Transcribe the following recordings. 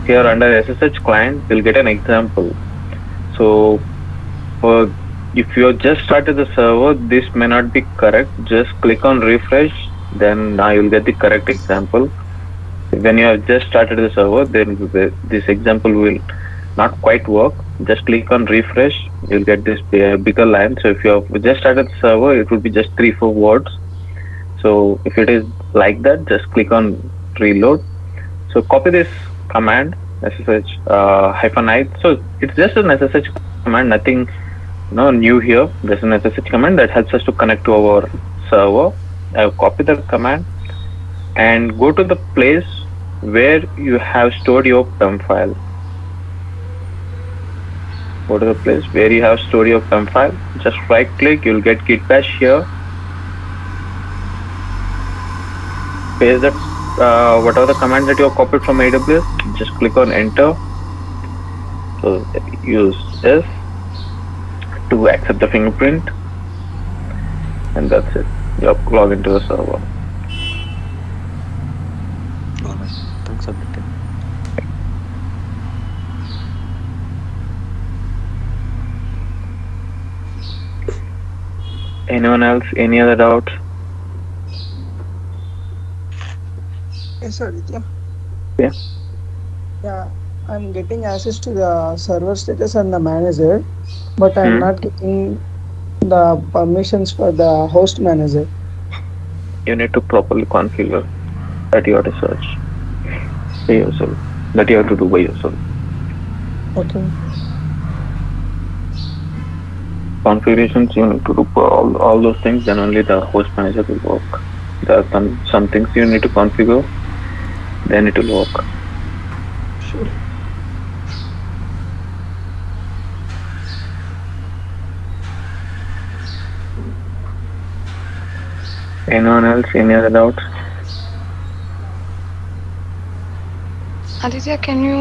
here under SSH client, you'll get an example. So for if you just started the server, this may not be correct. Just click on refresh, then now you'll get the correct example. When you have just started the server, then this example will not quite work. Just click on refresh, you'll get this bigger line. So if you have just started the server, it will be just 3-4 words. So if it is like that, just click on reload. So copy this command ssh -i. So it's just an ssh command, nothing new here. There's an ssh command that helps us to connect to our server. I'll copy the command and go to the place where you have stored your PEM file. Go to the place where you have stored your PEM file. Just right click, you'll get git bash here. Paste that whatever the command that you have copied from AWS, just click on enter. So use S to accept the fingerprint, and that's it. You log into the server. Alright, thanks Abhishek. Anyone else? Any other doubts? Yes, sir. Yeah. Yeah. Yeah, I'm getting access to the server status and the manager, but I'm Hmm. not getting the permissions for the host manager. You need to properly configure that you have to search by yourself. That you have to do by yourself. Okay. Configurations you need to do for all those things. Then only the host manager will work. There are some things you need to configure. Then it will work. Sure. Anyone else? Any other doubts? Aditya, can you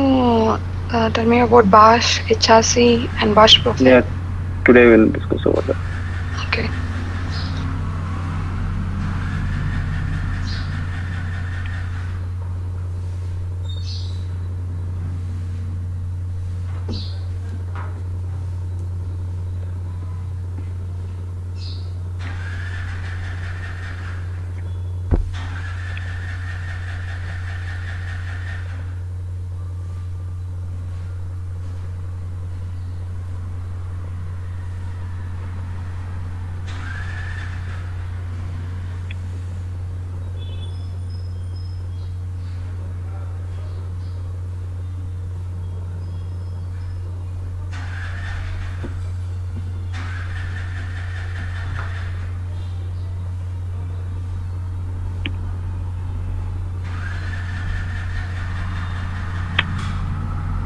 tell me about Bash, HRC, and Bash profile? Yeah. Today we'll discuss over that. Okay.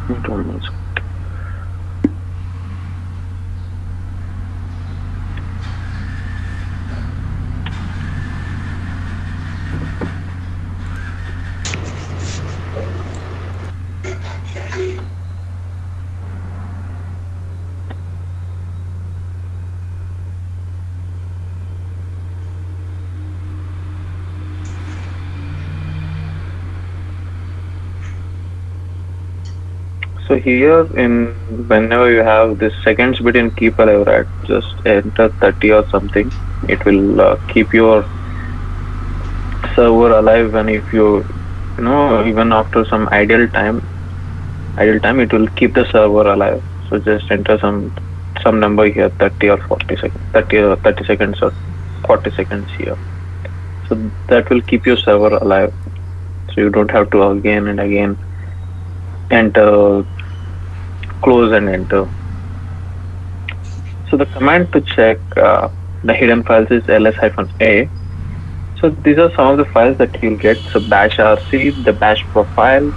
It almost. So here in whenever you have this seconds between keep alive, right? Just enter 30 or something. It will keep your server alive, and if you even after some ideal time it will keep the server alive. So just enter some number here, 30 or 40 seconds, 30 or 30 seconds or 40 seconds here. So that will keep your server alive. So you don't have to again and again enter, close and enter. So the command to check the hidden files is ls-a. So these are some of the files that you'll get. So bash rc, the bash profile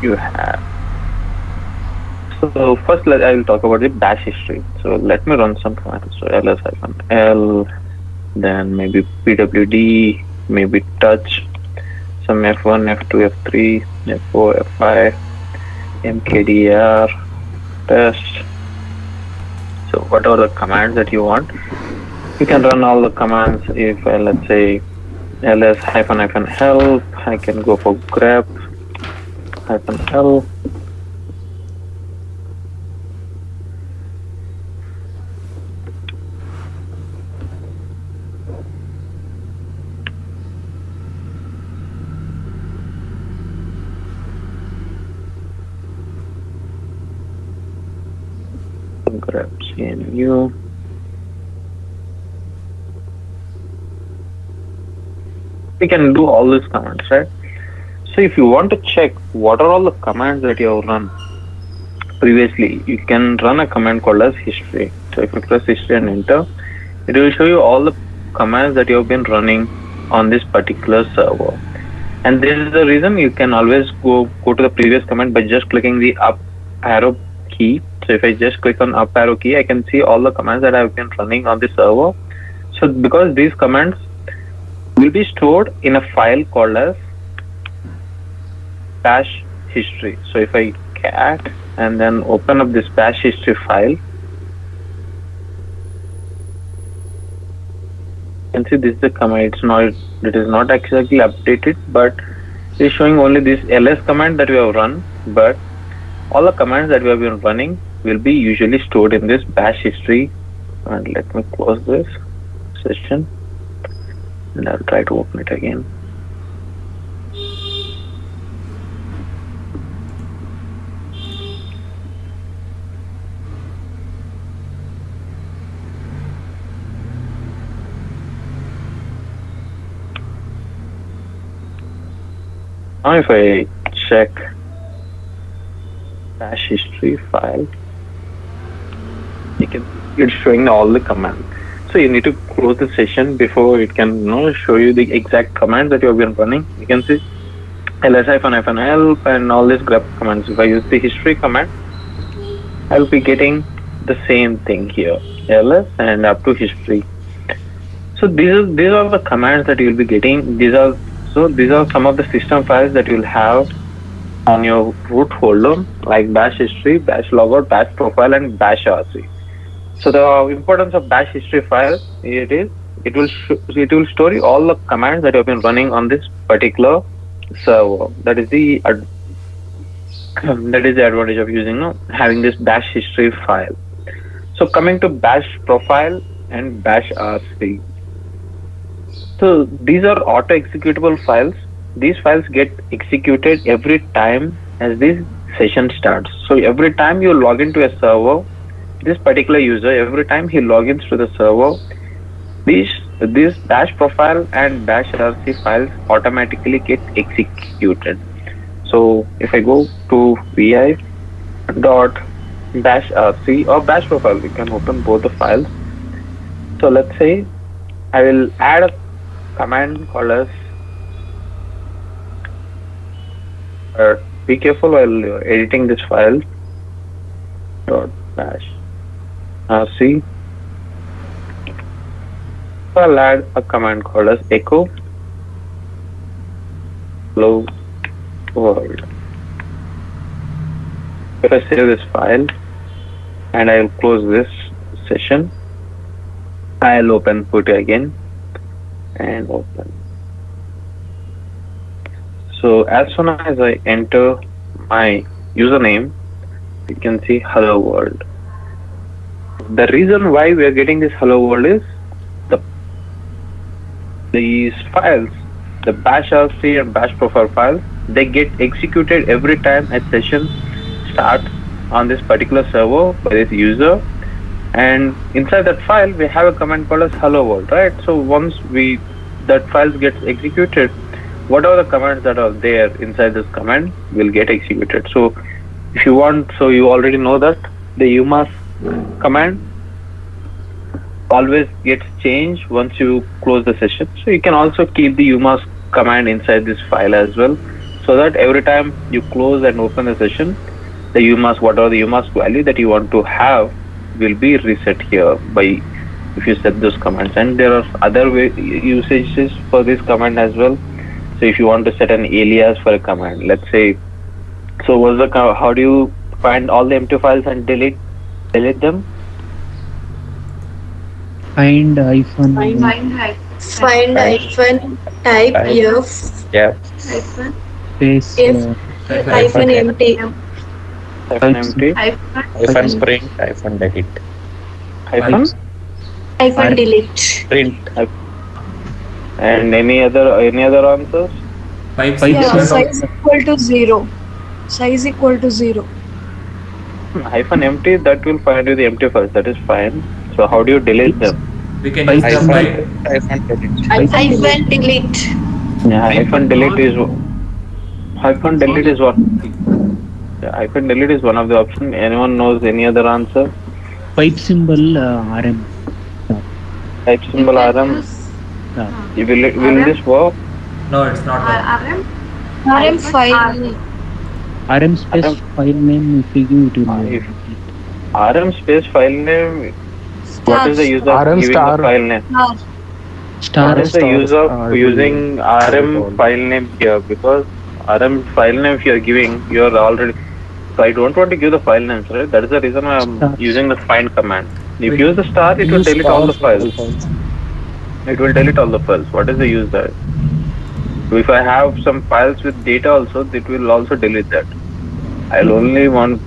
you have. So first I will talk about the bash history. So let me run some commands. So ls-l, then maybe pwd, maybe touch, some f1, f2, f3, f4, f5, mkdir, test. So whatever the commands that you want, you can run all the commands. If let's say ls -help, I can go for grep -l grab CNU. We can do all these commands, right? So if you want to check what are all the commands that you have run previously, you can run a command called as history. So if you press history and enter, it will show you all the commands that you have been running on this particular server. And this is the reason you can always go to the previous command by just clicking the up arrow key. So if I just click on up arrow key, I can see all the commands that I have been running on the server. So because these commands will be stored in a file called as bash history. So if I cat and then open up this bash history file, you can see this is the command. It is not exactly updated, but it is showing only this ls command that we have run, but all the commands that we have been running will be usually stored in this bash history. And let me close this session and I'll try to open it again. Now if I check bash history file, you can see it's showing all the commands. So you need to close the session before it can show you the exact command that you have been running. You can see ls-help and all these grep commands. If I use the history command, I'll be getting the same thing here, ls and up to history. So these are the commands that you'll be getting. These are some of the system files that you'll have on your root folder, like bash history, bash logout, bash profile, and bash rc. So the importance of bash history file it will store you all the commands that you have been running on this particular server. That is the advantage of using having this bash history file. So coming to bash profile and bash rc. So these are auto executable files. These files get executed every time as this session starts. So every time you log into a server, this particular user, every time he logins to the server, this bash profile and bash rc files automatically get executed. So if I go to vi dot bash rc or bash profile, we can open both the files. So let's say I will add a command called as be careful while editing this file dot bash rc. So I'll add a command called as echo hello world. If I save this file and I'll close this session, I'll open Putty again and open. So as soon as I enter my username, you can see hello world. The reason why we are getting this hello world is these files, the bash rc and bash profile files, they get executed every time a session starts on this particular server by this user. And inside that file, we have a command called as hello world, right? So once that file gets executed, whatever the commands that are there inside this command will get executed. So if you want, so you already know that the umas command always gets changed once you close the session. So you can also keep the umas command inside this file as well, so that every time you close and open the session, the umas, whatever the umas value that you want to have, will be reset here by if you set those commands. And there are other usages for this command as well. So if you want to set an alias for a command, let's say, so how do you find all the empty files and delete them? Find hyphen Find hyphen type Type. f Yeah. hyphen space if Hyphen empty. Hyphen empty. Hyphen print, hyphen delete. Hyphen. Hyphen delete. Print. And any other answers? Pipe Yeah, symbol. size equal to 0. Size equal to 0. Hyphen empty, that will find you the empty files. That is fine. So how do you delete them? We can use the Hyphen pipe. print, hyphen delete. Hyphen delete. Yeah, hyphen delete is what? Yeah, hyphen delete is one of the options. Anyone knows any other answer? Pipe symbol RM. Type symbol RM. Will this work? No, it's not. RM file. RM space file name if you give it will If RM space file name, what is the use of RM giving star. the file name? star. What is the use of using RM file name here? Because RM file name if you are giving, you are already. So I don't want to give the file names, right? That is the reason why I'm using the find command. If you use the star, it will delete all the files. It will delete all the files. What is the use there? So if I have some files with data also, it will also delete that. I only want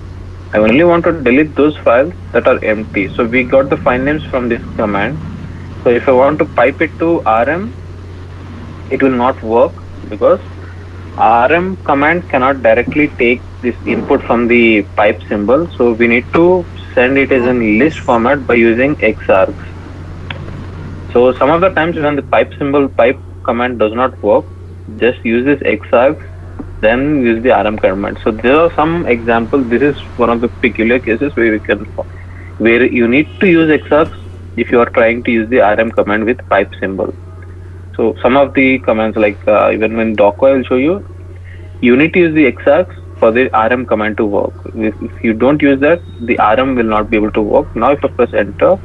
to delete those files that are empty. So we got the file names from this command. So if I want to pipe it to RM, it will not work because RM command cannot directly take this input from the pipe symbol. So we need to send it as in list format by using xargs. So some of the times when the pipe command does not work, just use this xargs, then use the RM command. So there are some examples. This is one of the peculiar cases where you need to use xargs if you are trying to use the RM command with pipe symbol. So some of the commands like even when docker I will show you, you need to use the xargs for the RM command to work. If you don't use that, the RM will not be able to work. Now if I press enter,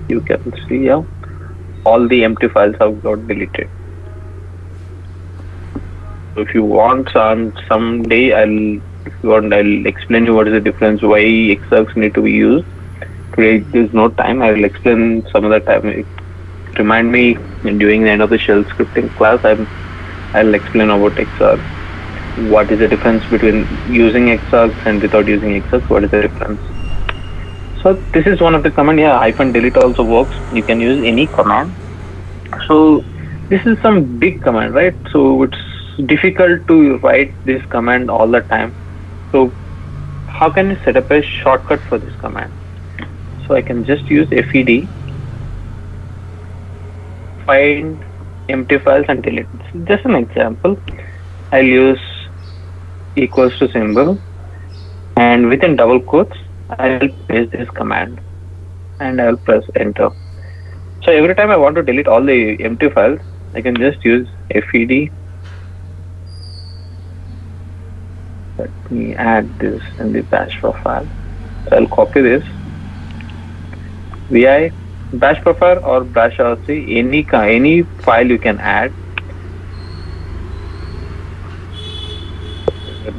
you can see all the empty files have got deleted. So if you want someday I'll explain you what is the difference, why xargs need to be used. Today there's no time. I will explain some other time. Remind me during the end of the shell scripting class. I'll explain about xargs. What is the difference between using xargs and without using xargs? What is the difference? So this is one of the command. Yeah, hyphen delete also works. You can use any command. So this is some big command, right? So it's difficult to write this command all the time. So how can you set up a shortcut for this command? So I can just use fed find empty files and delete. Just an example, I'll use equals to symbol and within double quotes I'll paste this command and I'll press enter. So every time I want to delete all the empty files, I can just use fed. Let me add this in the bash profile. So I'll copy this vi bash profile or bash rc, any file you can add.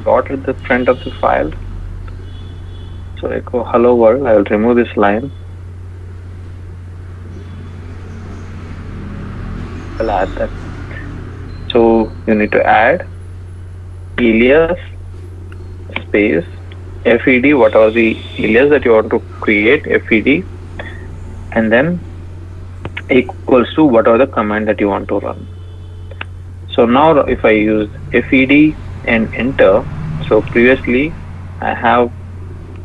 Dot at the front of the file. So I go hello world. I will remove this line. I'll add that. So you need to add alias space fed, whatever the alias that you want to create, fed, and then equals to whatever the command that you want to run. So now if I use fed and enter, so previously I have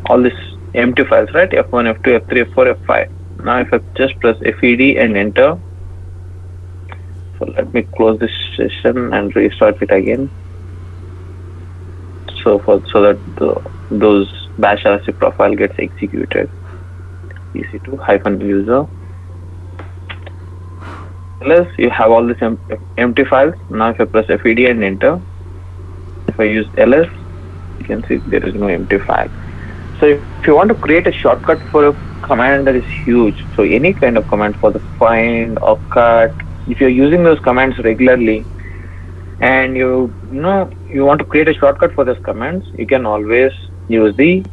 all these empty files, right? F1, F2, F3, F4, F5. Now if I just press fed and enter, so let me close this session and restart it again. So that those bash rc profile gets executed. EC2 hyphen user. Unless you have all these empty files. Now if I press fed and enter, if I use ls, you can see there is no empty file. So if you want to create a shortcut for a command that is huge, so any kind of command for the find or cut, if you're using those commands regularly and you want to create a shortcut for those commands, you can always use the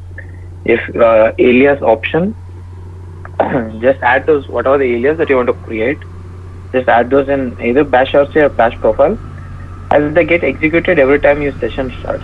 alias option. Just add those, whatever the alias that you want to create, just add those in either bash rc or bash profile. As they get executed every time your session starts.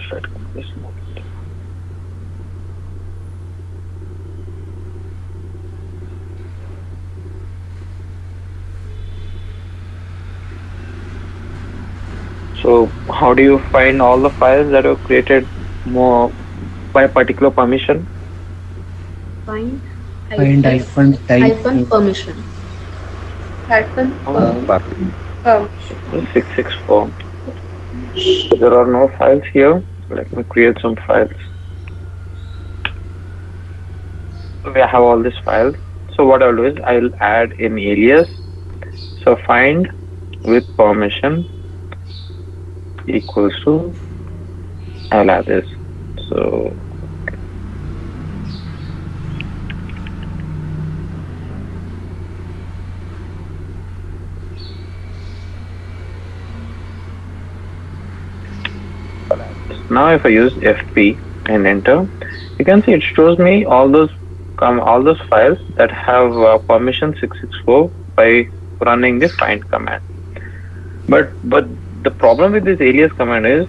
Set completion. So how do you find all the files that are created more by a particular permission? Find Find hyphen type hyphen permission. Hyphen Permission. permission. 664. There are no files here. Let me create some files. We have all these files. So what I'll do is I'll add an alias. So find with permission equals to, I'll add this. So now if I use FP and enter, you can see it shows me all those files that have permission 664 by running the find command. But the problem with this alias command is,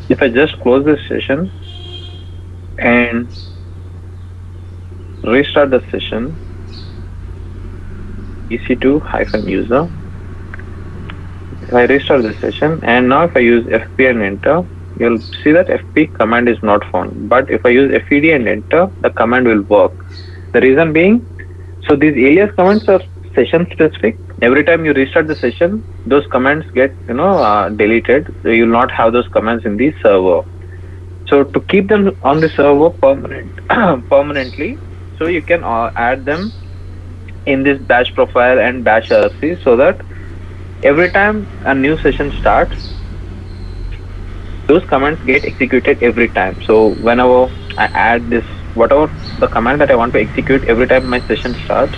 if I just close this session and restart the session, ec2-user, if I restart the session and now if I use FP and enter, you'll see that FP command is not found. But if I use FED and enter, the command will work. The reason being, so these alias commands are session specific. Every time you restart the session, those commands get deleted. So you'll not have those commands in the server. So to keep them on the server permanently, so you can add them in this bash profile and bash RC, so that every time a new session starts, those commands get executed every time. So whenever I add this, whatever the command that I want to execute every time my session starts,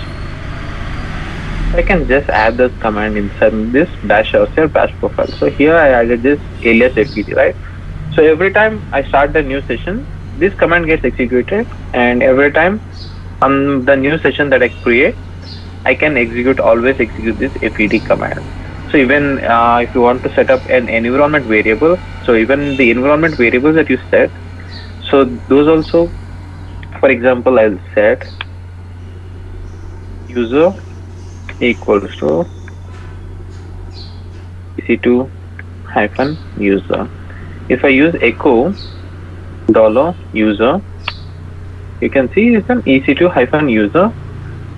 I can just add this command inside this bash RC or bash profile. So here I added this alias FED, right? So every time I start the new session, this command gets executed, and every time on the new session that I create, I can always execute this FED command. So even if you want to set up an environment variable, so even the environment variables that you set, so those also, for example, I'll set user equals to ec2-user. If I use echo $user, you can see it's an ec2-user.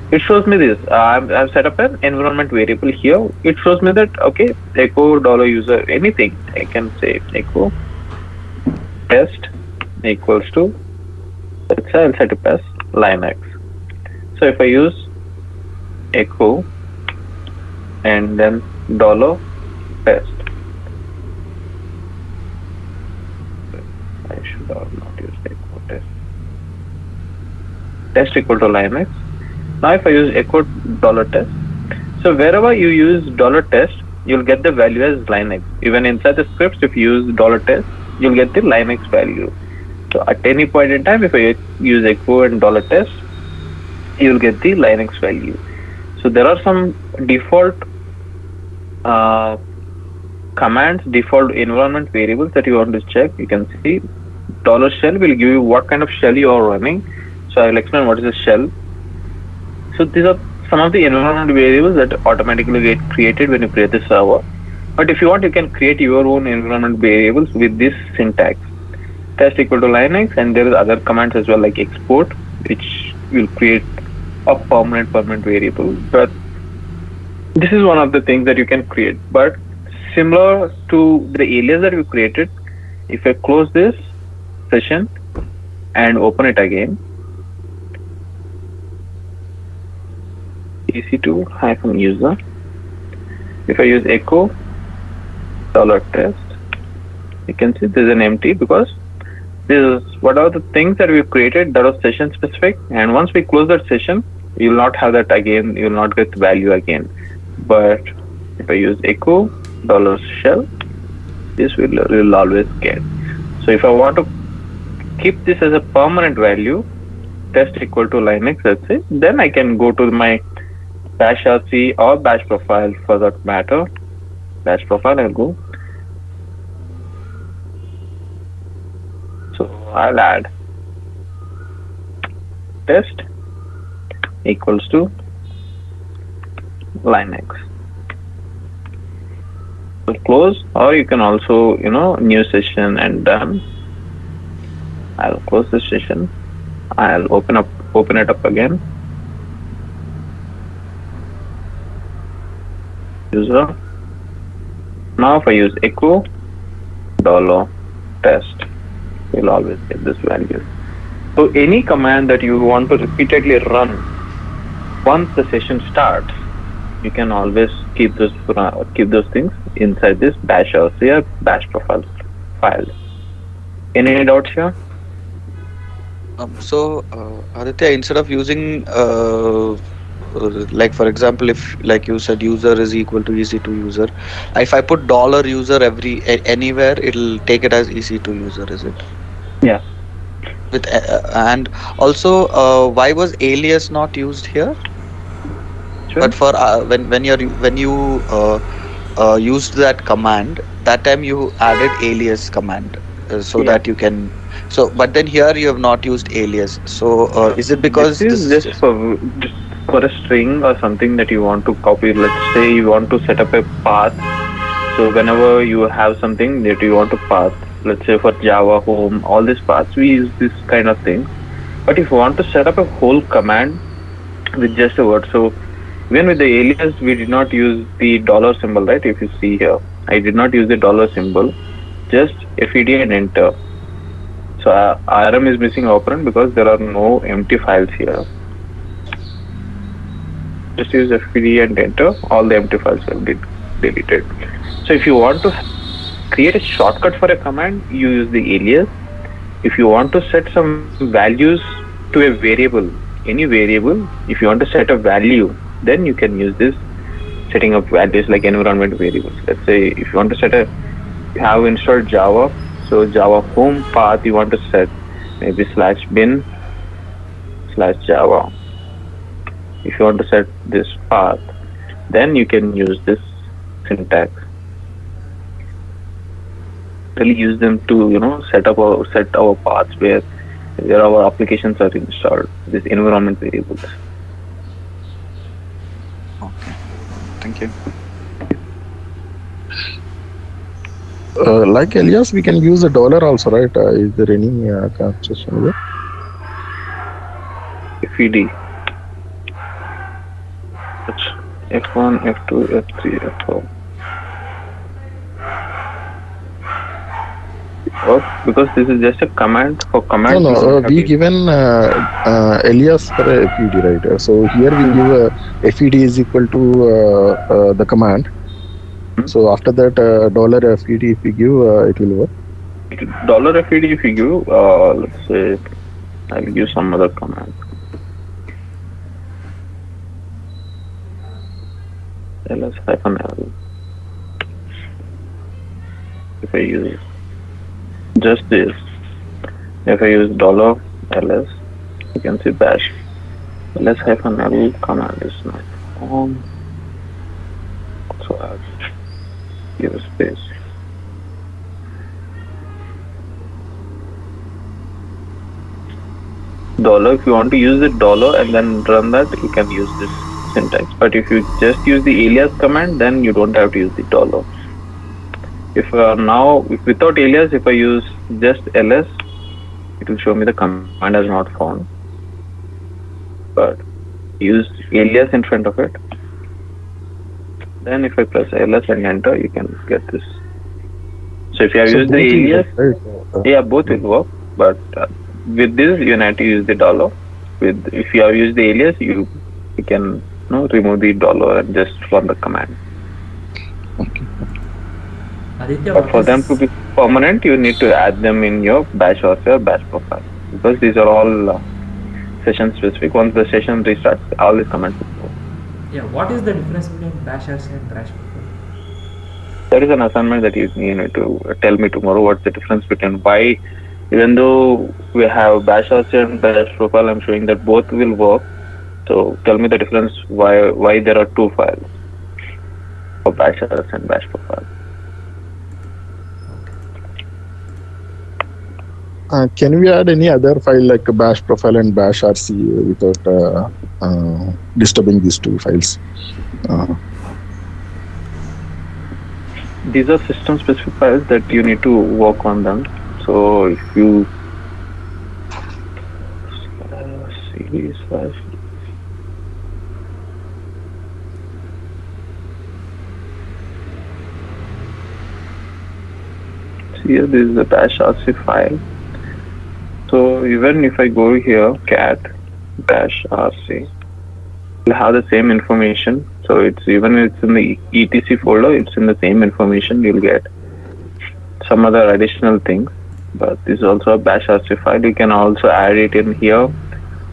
It shows me this. I've set up an environment variable here. It shows me that, okay, echo $user, anything. I can say echo test equals to, let's say I'll set it as Linux. So if I use echo and then $test, I should not use echo test equal to Linux. Now if I use echo $test, so wherever you use $test, you'll get the value as Linux. Even inside the scripts, if you use $test, you'll get the Linux value. So at any point in time, if I use echo and $test, you'll get the Linux value. So there are some default commands, default environment variables that you want to check. You can see $shell will give you what kind of shell you are running. So I'll explain what is a shell. So these are some of the environment variables that automatically get created when you create the server. But if you want, you can create your own environment variables with this syntax. Test equal to Linux, and there is other commands as well, like export, which will create a permanent variable. But this is one of the things that you can create. But similar to the alias that we created, if I close this session and open it again, ec2-user, if I use echo $test, you can see this is an empty, because this is what are the things that we've created that are session specific, and once we close that session, you will not have that again, you will not get the value again. But if I use echo $shell, this will always get. So if I want to keep this as a permanent value, test equal to Linux, let's say, then I can go to my bash RC or bash profile for that matter. Bash profile, I'll go I'll add test equals to line X. So close, or you can also, new session and done. I'll close the session. I'll open it up again. User. Now if I use echo $test, you'll always get this value. So any command that you want to repeatedly run once the session starts, you can always keep those things inside this bash or bash profile file. Any doubts here? Aditya, instead of using like for example, if like you said user is equal to EC2 user, if I put $user anywhere, it'll take it as EC2 user, is it? Yeah. With and also why was alias not used here? Sure. But for when you used that command, that time you added alias command so that you can. So, but then here you have not used alias. So, is it because this is just for a string or something that you want to copy? Let's say you want to set up a path. So whenever you have something that you want to path, let's say for Java home, all these paths, we use this kind of thing. But if you want to set up a whole command with just a word, so even with the alias, we did not use the dollar symbol, right? If you see here, I did not use the dollar symbol, just fed and enter. So RM is missing operand because there are no empty files here. Just use fed and enter, all the empty files will be deleted. So if you want to create a shortcut for a command, you use the alias. If you want to set some values to a variable, any variable, if you want to set a value, then you can use this setting up values like environment variables. Let's say if you want to you have installed Java, so Java home path you want to set maybe /bin/Java. If you want to set this path, then you can use this syntax. Really use them to set our paths where our applications are installed. These environment variables. Okay, thank you. Like alias, we can use a dollar also, right? Is there any concession there? fed. F1, F2, F3, F4. Because this is just a command for command. No, we given alias for a fed, right? So here we give a fed is equal to the command. So after that $fed if we give, it will work. $fed if you give, let's say, I'll give some other command. ls-l. If I use just this, if I use $ls, you can see bash ls-l command is not on. So I'll give a space. Dollar, if you want to use the dollar and then run that, you can use this syntax. But if you just use the alias command, then you don't have to use the dollar. If without alias, if I use just ls, it will show me the command has not found. But use alias in front of it. Then if I press ls and enter, you can get this. So if you have used the alias, both will work. But with this, you have to use the dollar. If you have used the alias, you can remove the dollar and just run the command. Okay. Aditya, But for them to be permanent, you need to add them in your bash or your bash profile, because these are all session specific. Once the session restarts, all these commands will go. Yeah, what is the difference between bash RC and bash profile? There is an assignment that you need to tell me tomorrow. What's the difference between why, even though we have bash RC and bash profile, I'm showing that both will work. So tell me the difference why there are two files for bash RC and bash profile. Can we add any other file like bash profile and bash rc without disturbing these two files? These are system specific files that you need to work on them. So if you cd slash here, this is the bash rc file. So even if I go here cat bash rc, will have the same information. So it's even if it's in the etc folder, it's in the same information. You'll get some other additional things, but this is also a bash rc file. You can also add it in here,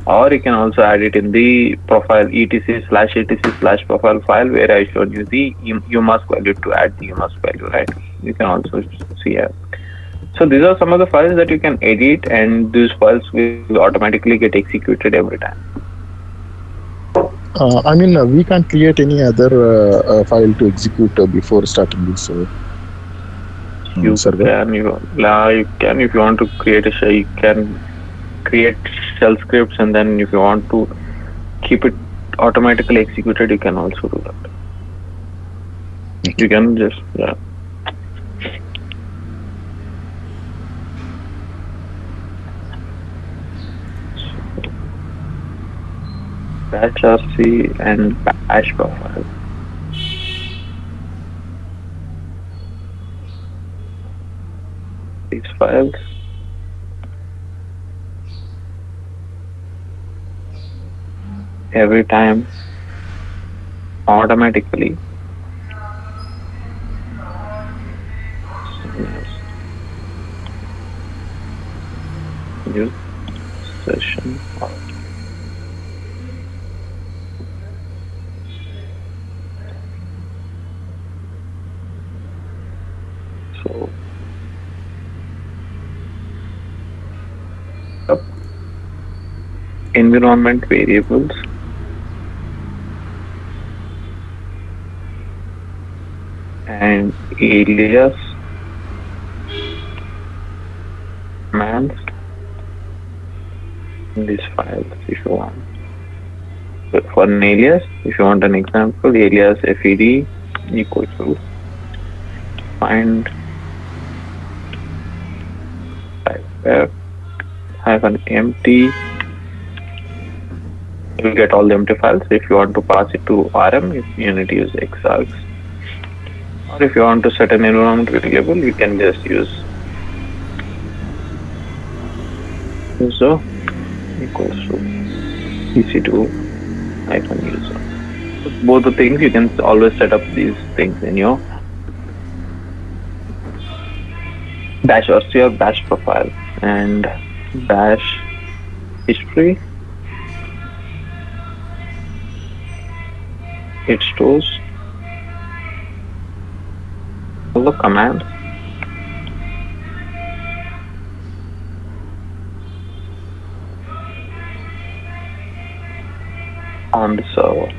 or you can also add it in the profile etc/profile file where I showed you the umask value to add the umask value, right? You can also see here. So these are some of the files that you can edit, and these files will automatically get executed every time. We can't create any other file to execute before starting this server. You can, if you want to create a shell, you can create shell scripts, and then if you want to keep it automatically executed, you can also do that. You can just bash rc and bash profile. These files every time automatically use session. So environment variables and alias commands in these files if you want. But for an alias, if you want an example, alias fed equal to find hyphen empty. You'll get all the empty files. If you want to pass it to RM, you need to use xargs. Or if you want to set an environment variable, you can just use user equals to ec2 hyphen user. Both the things, you can always set up these things in your bash rc or bash profile, and bash history. It stores all the commands on the server.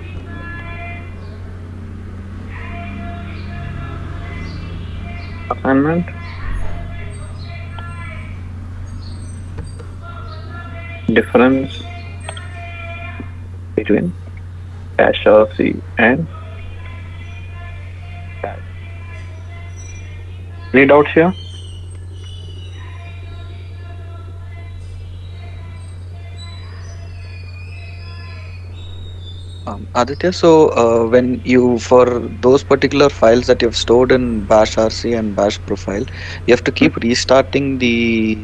Assignment. Difference between bash rc and bash. Any doubts here? Aditya, so when you, for those particular files that you've stored in bash rc and bash profile, you have to keep restarting the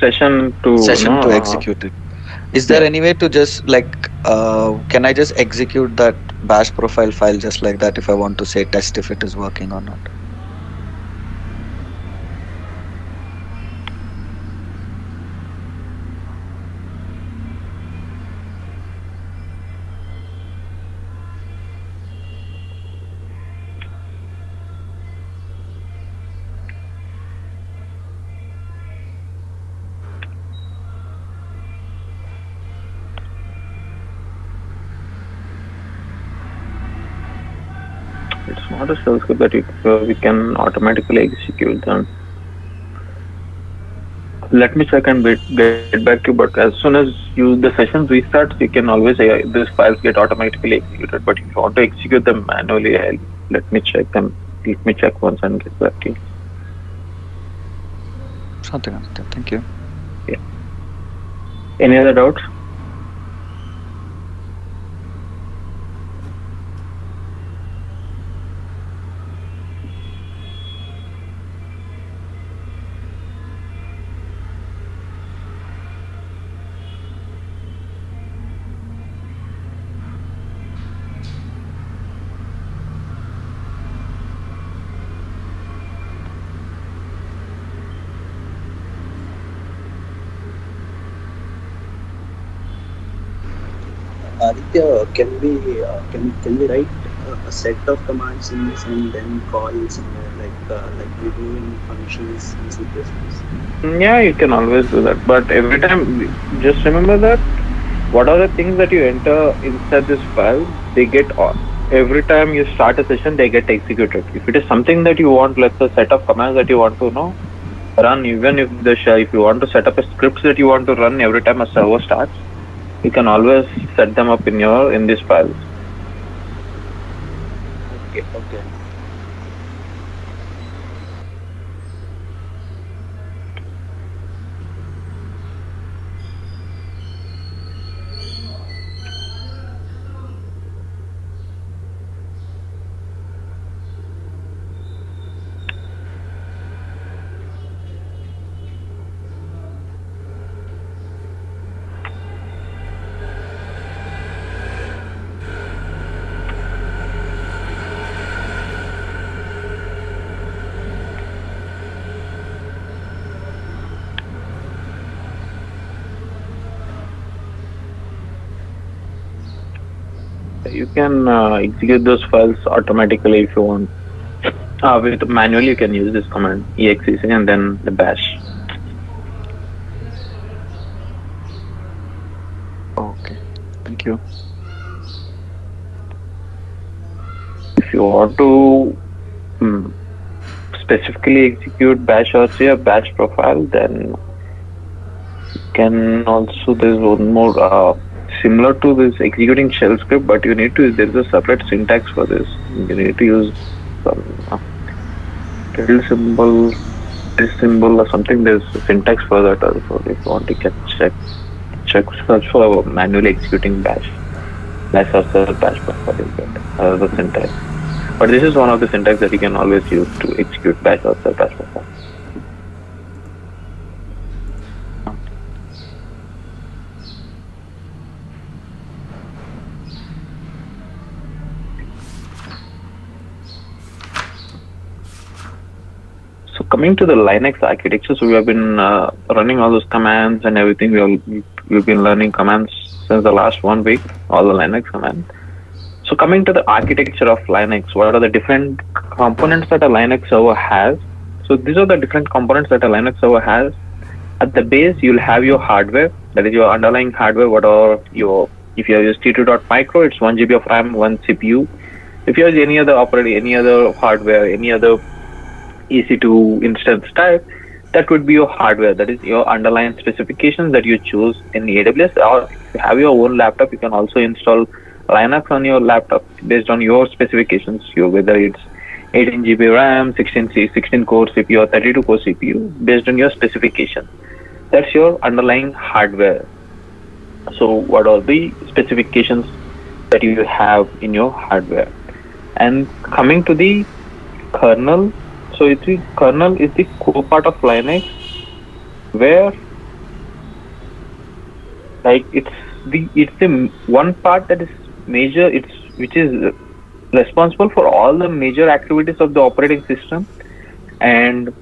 Session to execute it. Is there any way to just can I just execute that bash profile file just like that if I want to say test if it is working or not? It's not a shell script that we can automatically execute them. Let me check and get back to you. But as soon as the sessions restarts, you can always say these files get automatically executed. But if you want to execute them manually, let me check them. Let me check once and get back to you. Something like that. Thank you. Yeah. Any other doubts? Aditya, can we write a set of commands in this and then call somewhere like we do in functions in C++? Yeah, you can always do that. But every time, just remember that what are the things that you enter inside this file, they get on. Every time you start a session, they get executed. If it is something that you want, let's say set of commands that you want to know, run, even if you want to set up a scripts that you want to run every time a server starts, you can always set them up in these files. Okay. You can execute those files automatically if you want. With manually, you can use this command exec and then the bash. Okay. Thank you. If you want to specifically execute bash or say a bash profile, then you can also, there's one more similar to this executing shell script, but there's a separate syntax for this. You need to use some tilde symbol, this symbol or something. There's a syntax for that also. If you want, you can search for manually executing bash or bash profile. You get the syntax. But this is one of the syntax that you can always use to execute bash or bash profile. So coming to the Linux architecture, so we have been running all those commands and everything. We've been learning commands since the last 1 week, all the Linux commands. So coming to the architecture of Linux, what are the different components that a Linux server has? So these are the different components that a Linux server has. At the base, you'll have your hardware, that is your underlying hardware. If you use T2.micro, it's 1 GB of RAM, 1 CPU. If you use any other hardware, any other EC2 instance type, that would be your hardware. That is your underlying specifications that you choose in AWS, or if you have your own laptop, you can also install Linux on your laptop based on your specifications. Whether it's 18 GB RAM, 16 core CPU, or 32 core CPU, based on your specification. That's your underlying hardware. So what are the specifications that you have in your hardware? And coming to the kernel, so kernel is the core part of Linux, where it's the one part that is major, which is responsible for all the major activities of the operating system. And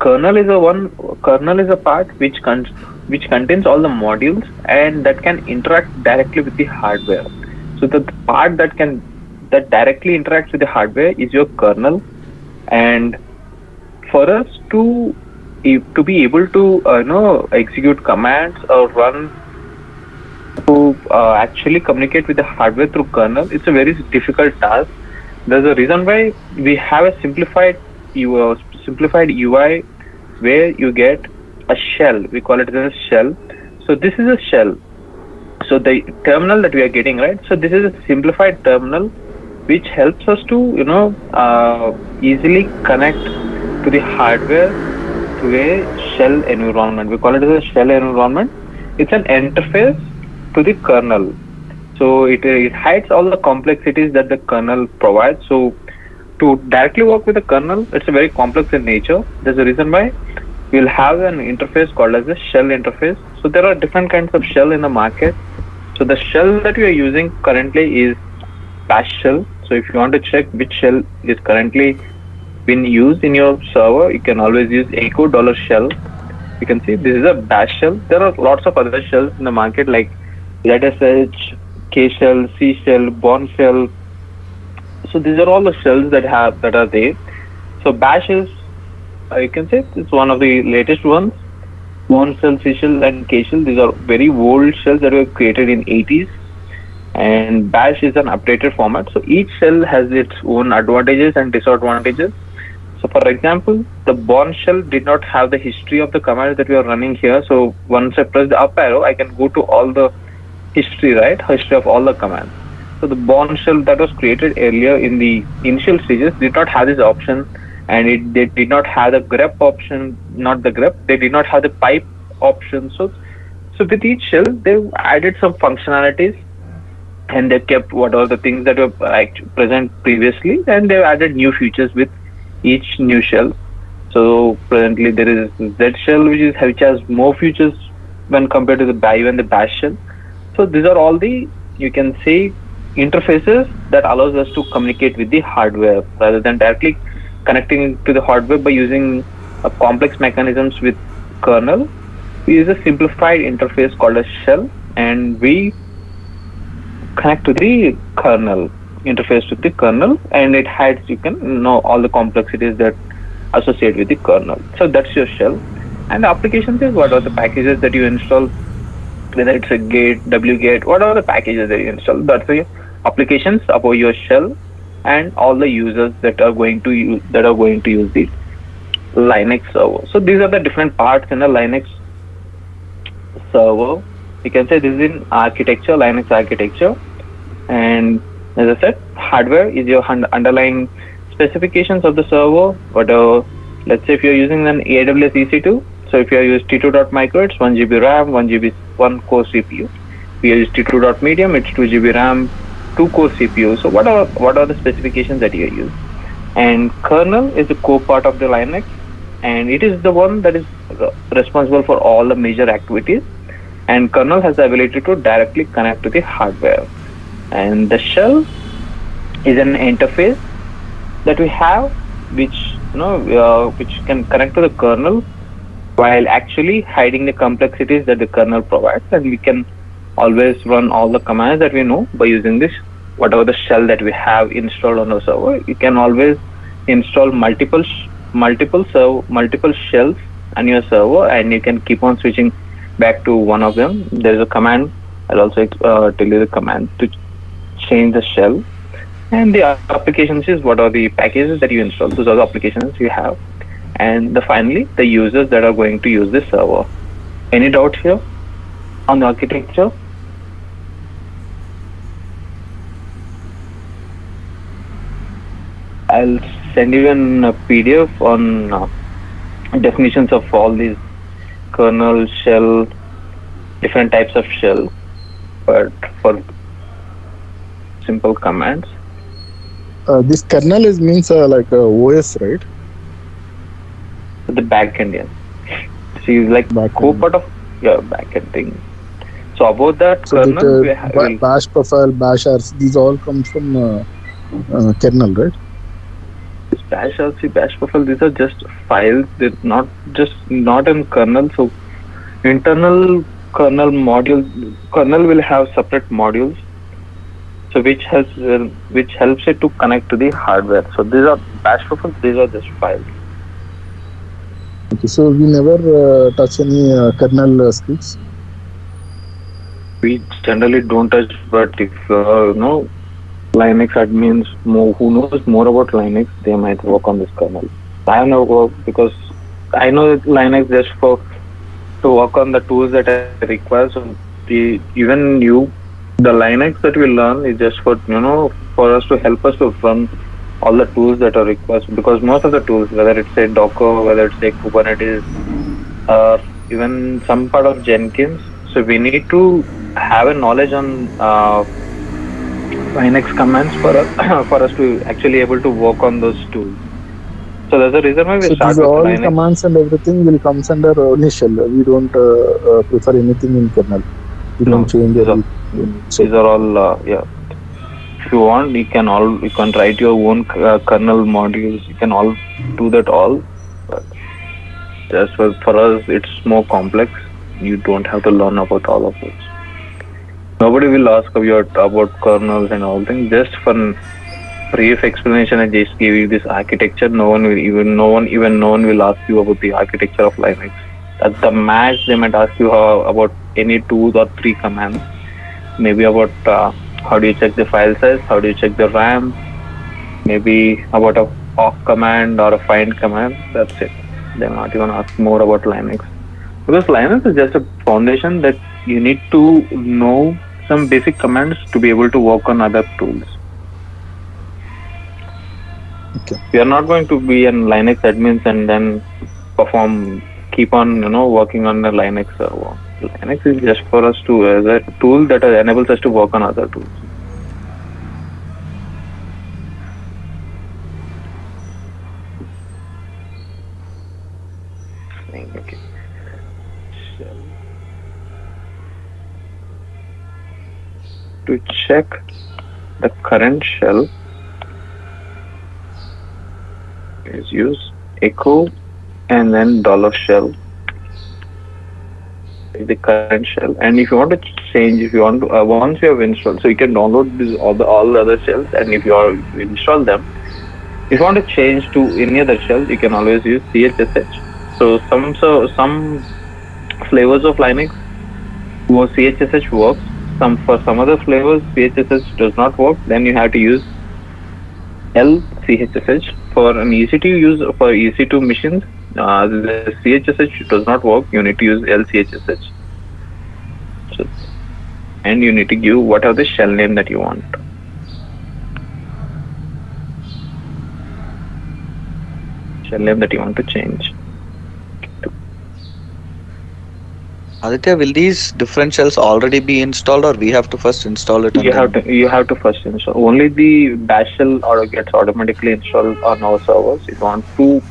kernel is a part which contains all the modules and that can interact directly with the hardware. So the part that directly interacts with the hardware is your kernel. And for us to be able to execute commands or run to actually communicate with the hardware through kernel, it's a very difficult task. There's a reason why we have a simplified UI where you get a shell. We call it as a shell. So this is a shell. So the terminal that we are getting, right? So this is a simplified terminal which helps us to easily connect to the hardware to a shell environment. We call it as a shell environment. It's an interface to the kernel. So it hides all the complexities that the kernel provides. So to directly work with the kernel, it's very complex in nature. There's a reason why we'll have an interface called as a shell interface. So there are different kinds of shell in the market. So the shell that we are using currently is bash shell. So if you want to check which shell is currently been used in your server, you can always use echo $shell. You can see this is a bash shell. There are lots of other shells in the market like ZSH, K shell, C shell, Bourne shell. So these are all the shells that are there. So bash is, you can say, it's one of the latest ones. Bourne shell, C shell, and K shell. These are very old shells that were created in 80s. And bash is an updated format. So each shell has its own advantages and disadvantages. So for example, the Bourne shell did not have the history of the commands that we are running here. So once I press the up arrow, I can go to all the history, right? History of all the commands. So the Bourne shell that was created earlier in the initial stages did not have this option, and they did not have the grep option, not the grep. They did not have the pipe option. So with each shell, they added some functionalities, and they kept what are the things that were present previously, and they've added new features with each new shell. So presently there is Z shell which has more features when compared to even the bash shell. So these are all the, you can say, interfaces that allows us to communicate with the hardware rather than directly connecting to the hardware by using complex mechanisms with kernel. We use a simplified interface called a shell, and we connect to the kernel, interface to the kernel, and it hides, you can know, all the complexities that associate with the kernel. So that's your shell. And the applications is what are the packages that you install, whether it's a gate, wget, what are the packages that you install. That's the applications about your shell and all the users that are going to use the Linux server. So these are the different parts in a Linux server. You can say this is in architecture, Linux architecture. And as I said, hardware is your underlying specifications of the server. Let's say if you're using an AWS EC2, so if you use T2.micro, it's 1 GB RAM, 1 core CPU. If you use T2.medium, it's 2 GB RAM, 2 core CPU. So what are the specifications that you use? And kernel is the core part of the Linux, and it is the one that is responsible for all the major activities. And kernel has the ability to directly connect to the hardware. And the shell is an interface that we have, which can connect to the kernel while actually hiding the complexities that the kernel provides, and we can always run all the commands that we know by using this whatever the shell that we have installed on our server. You can always install multiple shells on your server, and you can keep on switching back to one of them. There is a command. I'll also tell you the command to change the shell. And the applications is what are the packages that you install. Those are the applications you have. And finally, the users that are going to use this server. Any doubts here on the architecture? I'll send you a PDF on definitions of all these kernel, shell, different types of shell, but for simple commands. This kernel means like OS, right? The backend, yes. So it's like core part of your backend thing. So about that so kernel, bash profile, bash RC, these all come from kernel, right? Bash RC, bash profile, these are just files. They're not in kernel. So internal kernel module, kernel will have separate modules. So which helps it to connect to the hardware. So these are bash profiles. These are just files. Okay, so we never touch any kernel scripts. We generally don't touch, but if Linux admins who knows more about Linux, they might work on this kernel. I have never worked because I know Linux just for to work on the tools that I require. So even the Linux that we learn is just for for us to help us to run all the tools that are required. Because most of the tools, whether it's a Docker, whether it's a Kubernetes, or even some part of Jenkins, so we need to have a knowledge on Linux commands for us for us to actually able to work on those tools. So that's the reason why we So start these with all Linux. commands and everything will comes under only shell. We don't prefer anything in kernel. We don't No, change or we, so these are all yeah. If you want, you can write your own kernel modules. You can all do that all. But just for us, it's more complex. You don't have to learn about all of it. Nobody will ask about kernels and all things. Just for brief explanation, I just give you this architecture. No one will ask you about the architecture of Linux. At the max, they might ask you about any 2 or 3 commands. Maybe about how do you check the file size, how do you check the RAM, maybe about a off command or a find command. That's it. They'll not even ask more about Linux. Because Linux is just a foundation that you need to know some basic commands to be able to work on other tools. okay. We are not going to be an Linux admins and then keep on working on the Linux server. Linux is just for us to as a tool that enables us to work on other tools. Okay. To check the current shell, is use echo and then $shell is the current shell. And if you want to change, if you want to once you have installed, so you can download all the other shells, and if you install them, if you want to change to any other shell, you can always use chsh. So some flavors of Linux where chsh works. For some other flavors chsh does not work. Then you have to use LCHSH for an EC2 use for EC2 machines. The CHSH does not work. You need to use LCHSH. So, and you need to give whatever the shell name that you want. Shell name that you want to change. Aditya, will these different shells already be installed, or we have to first install it? You have to first install. Only the bash shell gets automatically installed on our servers. If you want to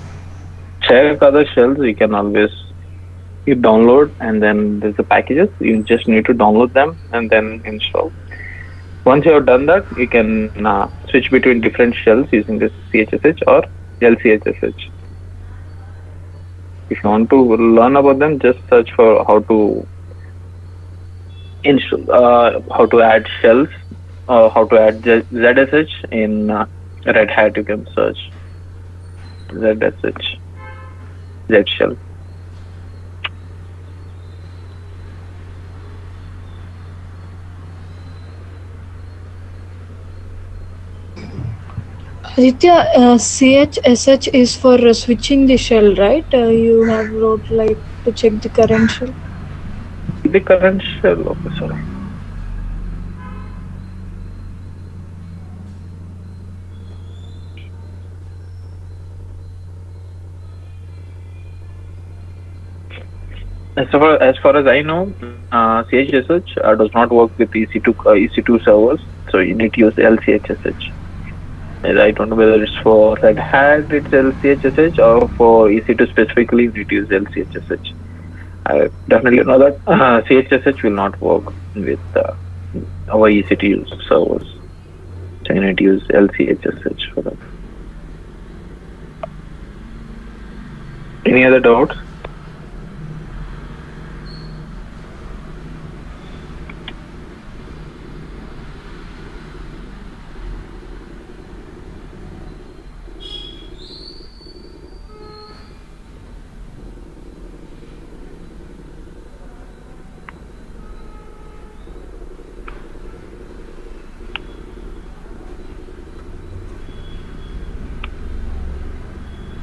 check other shells, you can always download, and then there's the packages. You just need to download them and then install. Once you have done that, you can switch between different shells using this CHSH or LCHSH. If you want to learn about them, just search for how to install, how to add shells, how to add ZSH in Red Hat. You can search ZSH, Z shell. Aditya, CHSH is for switching the shell, right? You have wrote like to check the current shell. The current shell, okay, sorry. As far as I know, CHSH does not work with EC2 servers, so you need to use LCHSH. I don't know whether it's for Red Hat, it's LCHSH, or for EC2 specifically, you need to use LCHSH. I definitely know that CHSH will not work with our EC2 servers. So you need to use LCHSH for that. Any other doubts?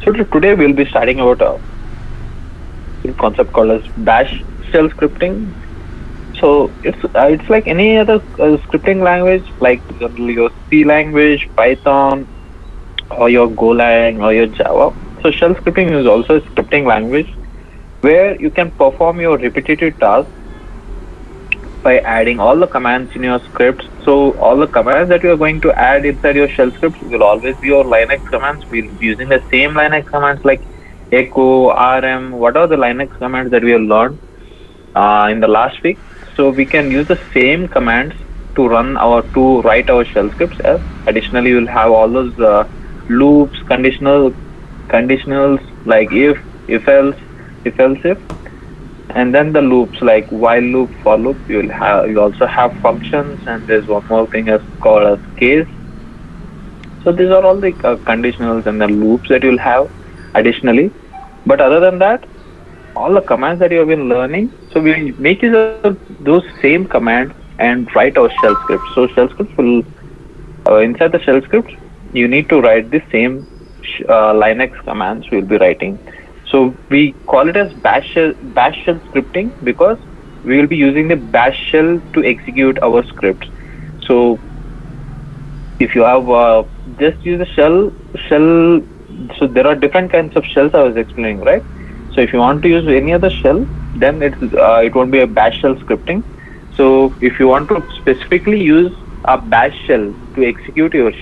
So today we'll be starting about concept called as Bash shell scripting. So it's like any other scripting language, like your C language, Python, or your Golang or your Java. So shell scripting is also a scripting language where you can perform your repetitive tasks by adding all the commands in your scripts. So all the commands that you are going to add inside your shell scripts will always be your Linux commands. We'll be using the same Linux commands like echo, rm, what are the Linux commands that we have learned in the last week. So we can use the same commands to write our shell scripts. Additionally, we'll have all those loops, conditionals like if else, if, and then the loops like while loop, for loop. You also have functions, and there's one more thing as called as case. So these are all the conditionals and the loops that you'll have additionally. But other than that, all the commands that you have been learning, so we make use of those same commands and write our shell scripts. So shell scripts will inside the shell script, you need to write the same Linux commands we'll be writing. So we call it as bash shell scripting because we will be using the bash shell to execute our scripts. So if you have just use a shell, so there are different kinds of shells I was explaining, right? So if you want to use any other shell, then it won't be a bash shell scripting. So if you want to specifically use a bash shell to execute your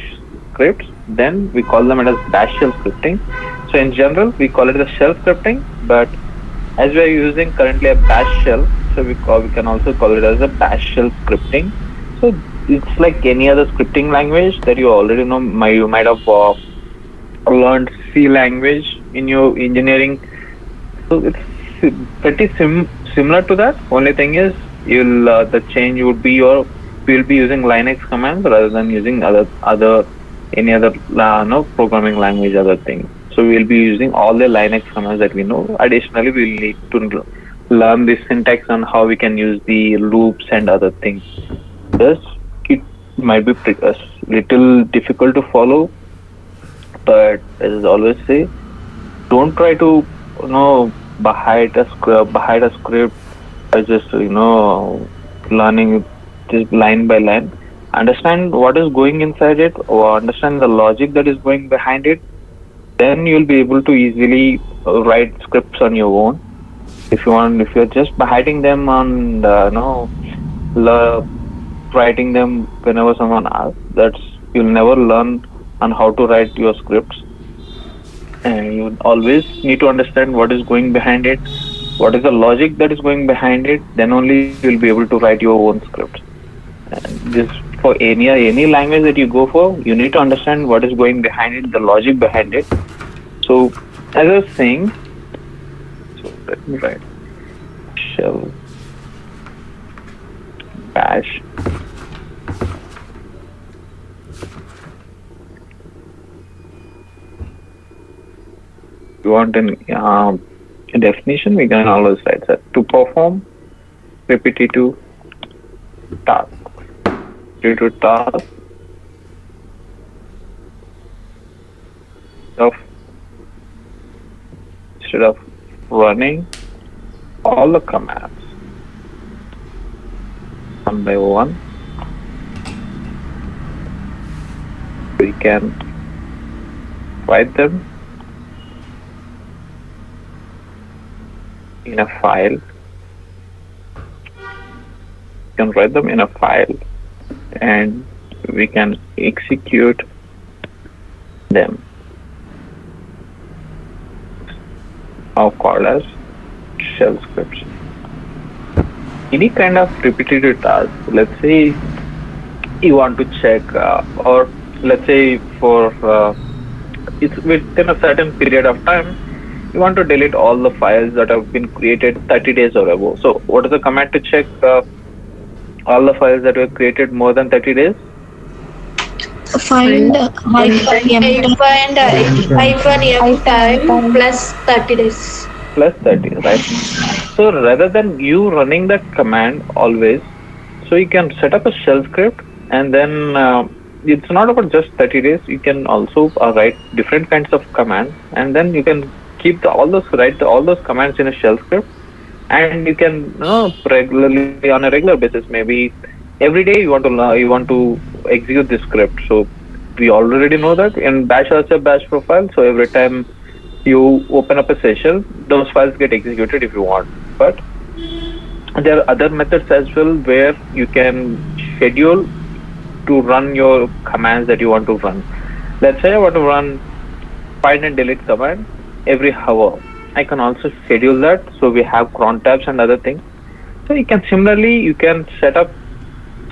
scripts, then we call them as bash shell scripting. So in general, we call it the shell scripting, but as we are using currently a bash shell, so we can also call it as a bash shell scripting. So it's like any other scripting language that you already know. You might have learned C language in your engineering. So it's pretty similar to that. Only thing is, the change would be we'll be using Linux commands rather than using any other programming language, other things. So we'll be using all the Linux commands that we know. Additionally, we'll need to learn the syntax on how we can use the loops and other things. Yes, it might be a little difficult to follow, but as I always say, don't try to behind a script by just learning just line by line. Understand what is going inside it, or understand the logic that is going behind it. Then you'll be able to easily write scripts on your own. If you're just hiding them on writing them whenever someone asks, you'll never learn on how to write your scripts. And you always need to understand what is going behind it, what is the logic that is going behind it. Then only you'll be able to write your own scripts. And this, for any language that you go for, you need to understand what is going behind it, the logic behind it. So as I was saying, so let me write shell bash you want a definition, we can always write that to perform repetitive tasks. Repetitive tasks instead of running all the commands one by one, we can write them in a file. We can write them in a file and we can execute them, are called as shell scripts. Any kind of repetitive task, let's say you want to check or let's say for it's within a certain period of time you want to delete all the files that have been created 30 days or above. So what is the command to check all the files that were created more than 30 days? Find -f time plus 30 days. Plus 30, right? So rather than you running that command always, so you can set up a shell script, and then it's not about just 30 days. You can also write different kinds of commands, and then you can keep all those commands in a shell script, and you can regularly on a regular basis, maybe every day you want to execute this script. So we already know that in bash has a bash profile, so every time you open up a session, those files get executed if you want. But there are other methods as well where you can schedule to run your commands that you want to run. Let's say I want to run find and delete command every hour. I can also schedule that. So we have cron tabs and other things. So you can set up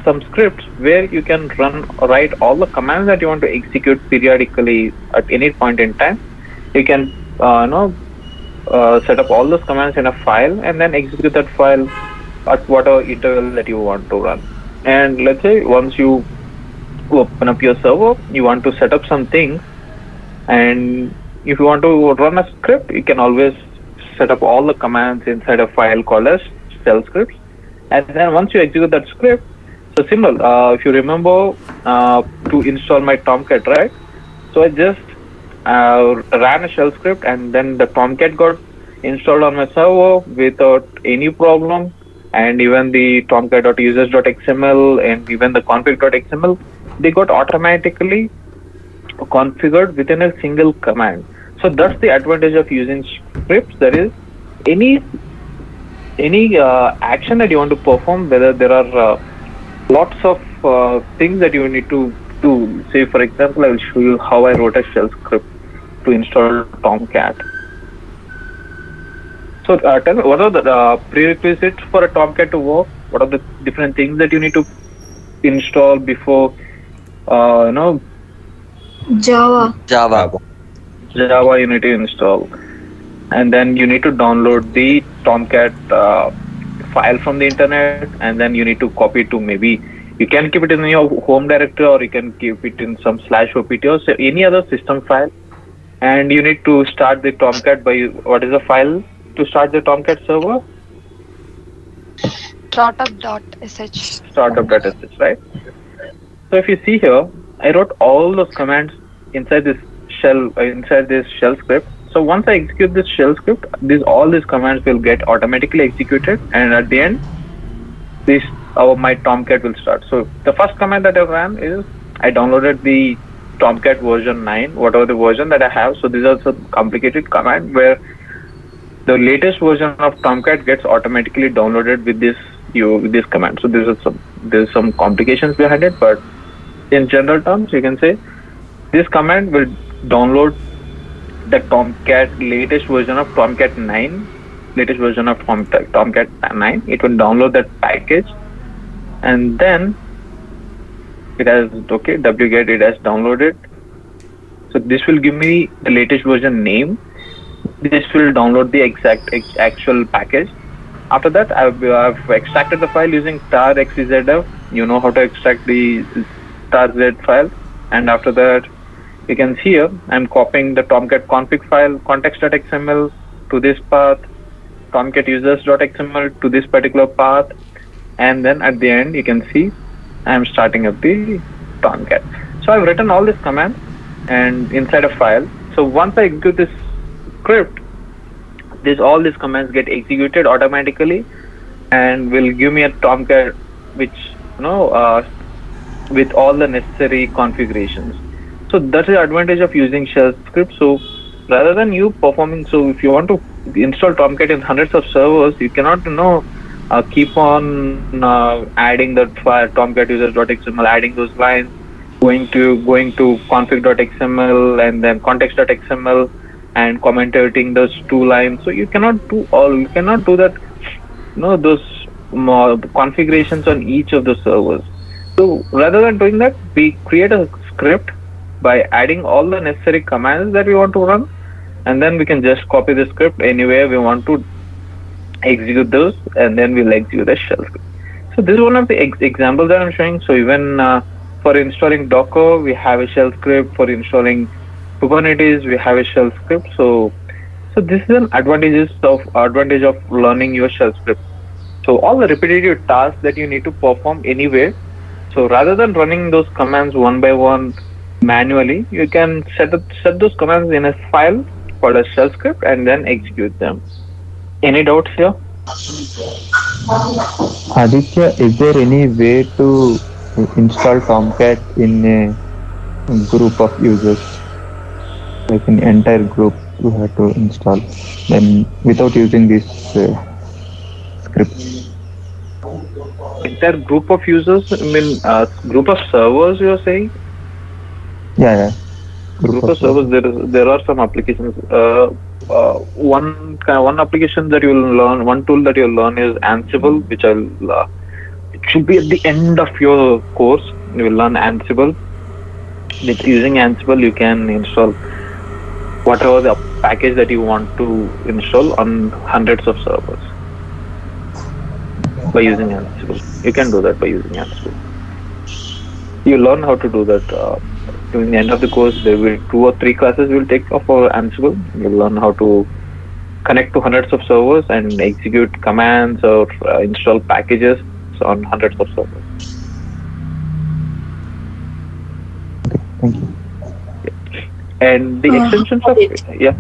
some scripts where you can write all the commands that you want to execute periodically at any point in time. You can set up all those commands in a file and then execute that file at whatever interval that you want to run. And let's say once you open up your server, you want to set up some things, and if you want to run a script, you can always set up all the commands inside a file called as shell scripts. And then once you execute that script, so similar, if you remember, to install my Tomcat, right? So I just ran a shell script, and then the Tomcat got installed on my server without any problem. And even the tomcat.users.xml and even the config.xml, they got automatically configured within a single command. So that's the advantage of using scripts. That is, any action that you want to perform, whether there are lots of things that you need to do. Say, for example, I will show you how I wrote a shell script to install Tomcat. So tell me, what are the prerequisites for a Tomcat to work? What are the different things that you need to install before, Java. Java. Java you need to install, and then you need to download the Tomcat file from the internet, and then you need to copy it to, maybe you can keep it in your home directory, or you can keep it in some /opt or any other system file. And you need to start the Tomcat by, what is the file to start the Tomcat server? Startup.sh. Startup.sh, right? So if you see here, I wrote all those commands inside this shell script. So once I execute this shell script, all these commands will get automatically executed, and at the end, my Tomcat will start. So the first command that I ran is I downloaded the Tomcat version 9, whatever the version that I have. So these are some complicated command where the latest version of Tomcat gets automatically downloaded with this command. So there's some complications behind it, but in general terms, you can say this command will download the latest version of Tomcat 9. It will download that package, and then it has wget, it has downloaded. So this will give me the latest version name. This will download the actual package. After that, I've extracted the file using *xczf. You know how to extract the *z file. And after that, you can see here, I'm copying the Tomcat config file, context.xml to this path, Tomcat users.xml to this particular path. And then at the end, you can see I'm starting up the Tomcat. So I've written all this command and inside a file. So once I execute this script, all these commands get executed automatically and will give me a Tomcat which with all the necessary configurations. So that's the advantage of using shell script. So rather than you performing, so if you want to install Tomcat in hundreds of servers, you cannot keep on adding that file Tomcat users.xml, adding those lines, going to config.xml and then context.xml and commentating those two lines. So you cannot do that, those configurations on each of the servers. So rather than doing that, we create a script by adding all the necessary commands that we want to run, and then we can just copy the script anywhere we want to execute those, and then we'll execute the shell script. So this is one of the examples that I'm showing. So even for installing Docker, we have a shell script. For installing Kubernetes, we have a shell script. So this is an advantage of learning your shell script. So all the repetitive tasks that you need to perform anyway. So rather than running those commands one by one manually, you can set those commands in a file called as shell script and then execute them. Any doubts here? Aditya, is there any way to install Tomcat in a group of users, like an entire group you have to install, then without using this script? Entire group of users, I mean, group of servers, you're saying? Yeah, yeah, group Group of of servers, servers. there are some applications. One application that you'll learn, one tool that you'll learn is Ansible, which it should be at the end of your course. You will learn Ansible. With using Ansible, you can install whatever the package that you want to install on hundreds of servers by using Ansible. You can do that by using Ansible. You learn how to do that. During the end of the course, there will be 2 or 3 classes we'll take for Ansible. You'll learn how to connect to hundreds of servers and execute commands or install packages on hundreds of servers. Thank you. And the extensions of yeah,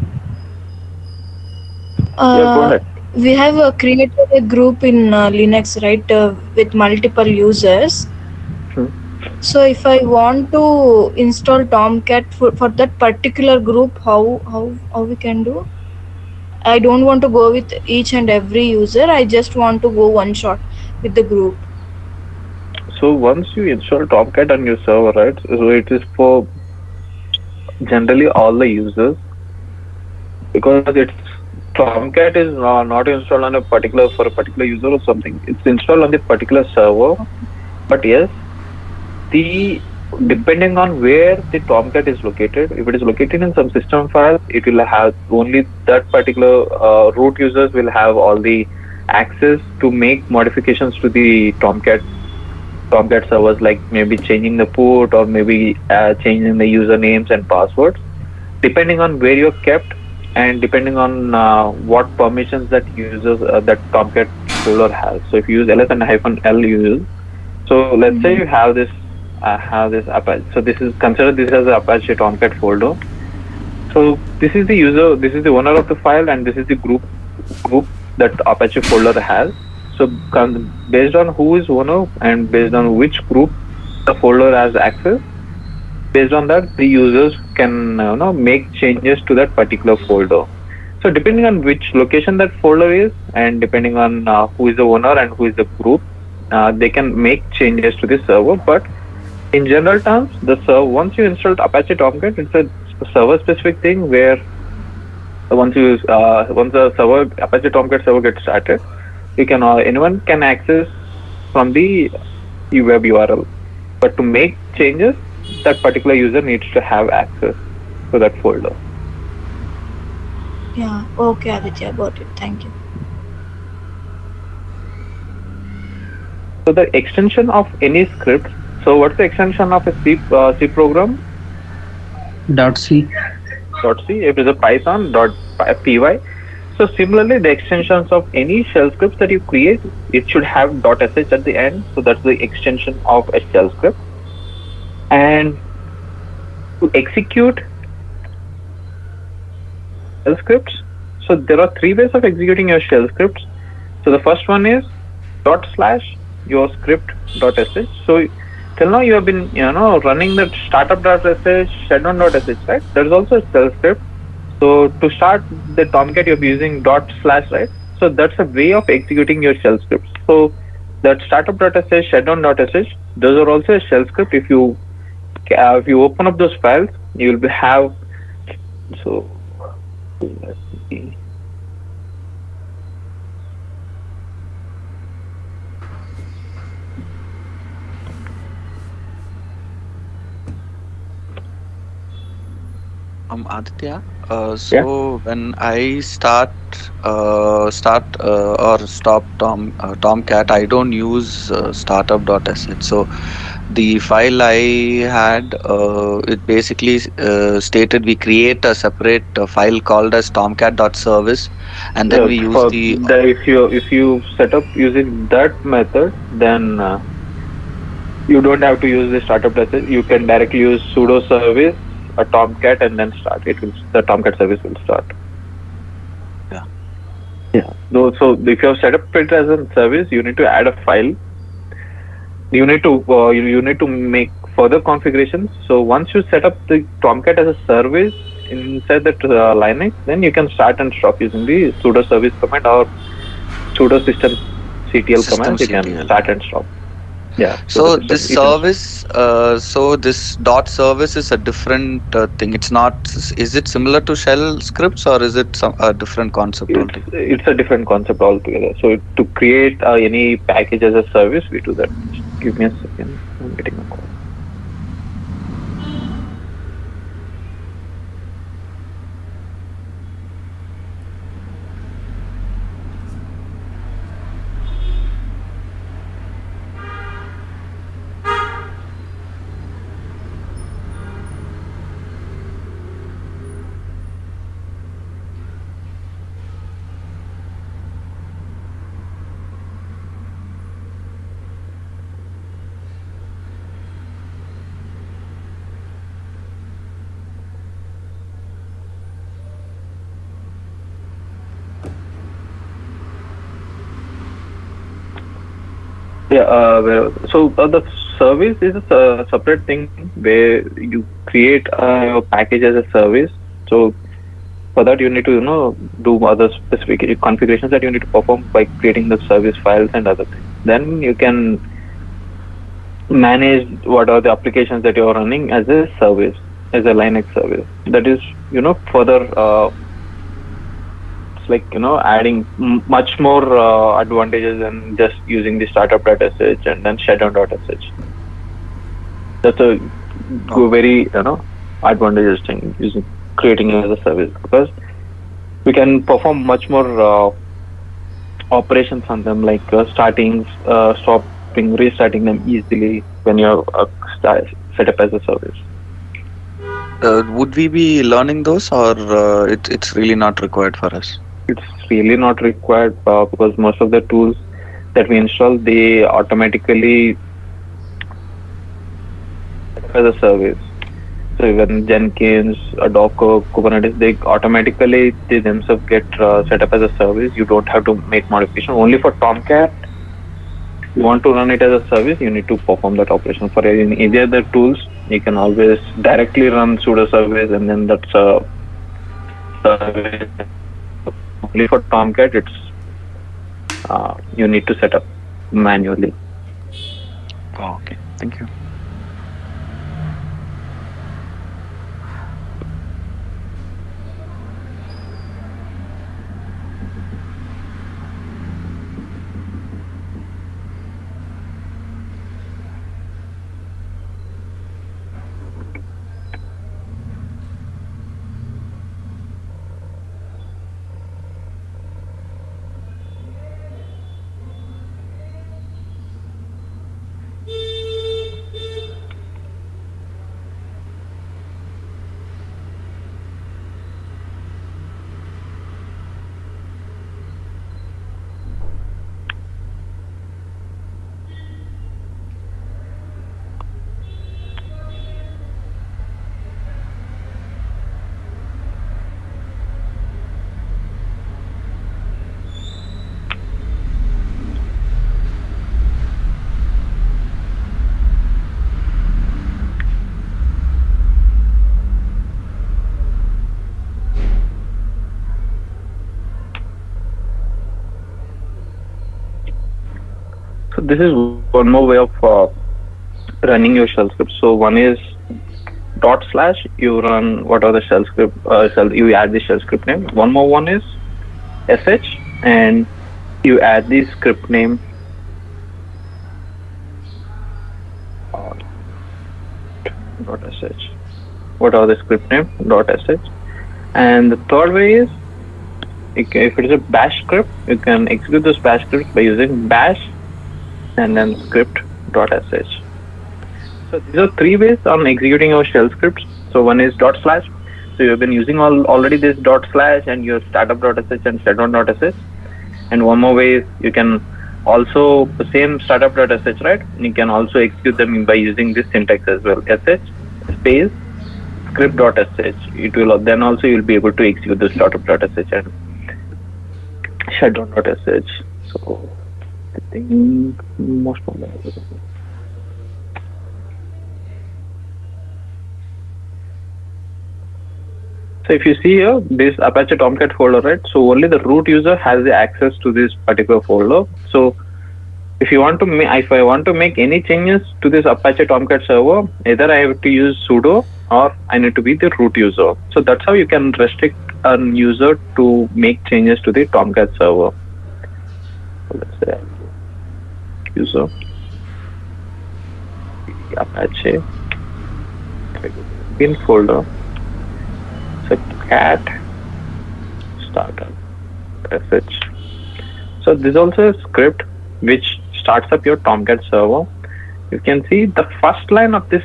go ahead. We have created a group in Linux, right, with multiple users. So if I want to install Tomcat for that particular group, how we can do? I don't want to go with each and every user. I just want to go one shot with the group. So once you install Tomcat on your server, right? So it is for generally all the users, because it's Tomcat is not installed on a particular user or something. It's installed on the particular server. But yes, depending on where the Tomcat is located, if it is located in some system files, it will have only that particular root users will have all the access to make modifications to the Tomcat servers, like maybe changing the port or maybe changing the usernames and passwords, depending on where you're kept and depending on what permissions that users that Tomcat folder has. So if you use ls and -l users, so let's say you have this Apache. So this is consider this as an Apache Tomcat folder. So this is the user, this is the owner of the file, and this is the group that Apache folder has. So based on who is owner and based on which group the folder has access, based on that the users can make changes to that particular folder. So depending on which location that folder is and depending on who is the owner and who is the group, they can make changes to the server. But in general terms, once you install Apache Tomcat, it's a server specific thing where once the Apache Tomcat server gets started, anyone can access from the web URL. But to make changes, that particular user needs to have access to that folder. Yeah, okay, Aditya, got it. Thank you. So the extension of any script. So what's the extension of a C program? .c. .c. If it's a Python, .py. So similarly, the extensions of any shell scripts that you create, it should have .sh at the end. So that's the extension of a shell script. And to execute shell scripts, so there are 3 ways of executing your shell scripts. So the first one is /your script.sh. So till now you have been running the startup.sh, shutdown.sh, right? There's also a shell script. So to start the Tomcat, you're using /, right? So that's a way of executing your shell scripts. So that startup.sh, shutdown.sh, those are also a shell script. If you open up those files, you will have. So let's see. Aditya, so when I start or stop Tomcat, I don't use startup.sh. So the file I had, it basically stated we create a separate file called as tomcat.service, and then we use if you set up using that method, then you don't have to use the startup.sh. You can directly use sudo service a Tomcat and then start. The Tomcat service will start. Yeah. Yeah. So if you have set up it as a service, you need to add a file. You need to make further configurations. So once you set up the Tomcat as a service inside that Linux, then you can start and stop using the sudo service command or sudo systemctl command. You can start and stop. Yeah. So this service, so this dot service is a different thing. It's not. Is it similar to shell scripts or is it a different concept altogether? It's a different concept altogether. So to create any package as a service, we do that. Just give me a second. I'm getting a call. Yeah, so the service is a separate thing where you create a package as a service. So for that you need to do other specific configurations that you need to perform by creating the service files and other things. Then you can manage what are the applications that you are running as a service, as a Linux service. That is further like adding much more advantages than just using the startup.sh and then shutdown.sh. That's a very advantageous thing using creating it as a service, because we can perform much more operations on them, like starting, stopping, restarting them easily when you're set up as a service. Would we be learning those, or it's really not required for us? It's really not required because most of the tools that we install, they automatically as a service. So even Jenkins, Docker, Kubernetes, they themselves get set up as a service. You don't have to make modification. Only for Tomcat, you want to run it as a service, you need to perform that operation. For any other tools, you can always directly run sudo service, and then that's a service. Only for Tomcat, it's you need to set up manually. Oh, okay, thank you. So this is one more way of running your shell script. So one is /, you run what are the shell script, you add the shell script name. One more one is sh, and you add the script name. .sh. What are the script name? .sh. And the third way is, if it is a bash script, you can execute this bash script by using bash and then script.sh. So these are three ways on executing our shell scripts. So one is /. So you have been using already this // and your startup.sh and shutdown.sh. And one more way is you can also the same startup.sh, right? And you can also execute them by using this syntax as well. sh space script.sh. It will then also you'll be able to execute the startup.sh and shutdown.sh. So I think most of them. So if you see here, this Apache Tomcat folder, right? So only the root user has the access to this particular folder. So if you want to if I want to make any changes to this Apache Tomcat server, either I have to use sudo or I need to be the root user. So that's how you can restrict a user to make changes to the Tomcat server. So let's say user Apache bin folder. So cat startup sh. So this is also a script which starts up your Tomcat server. You can see the first line of this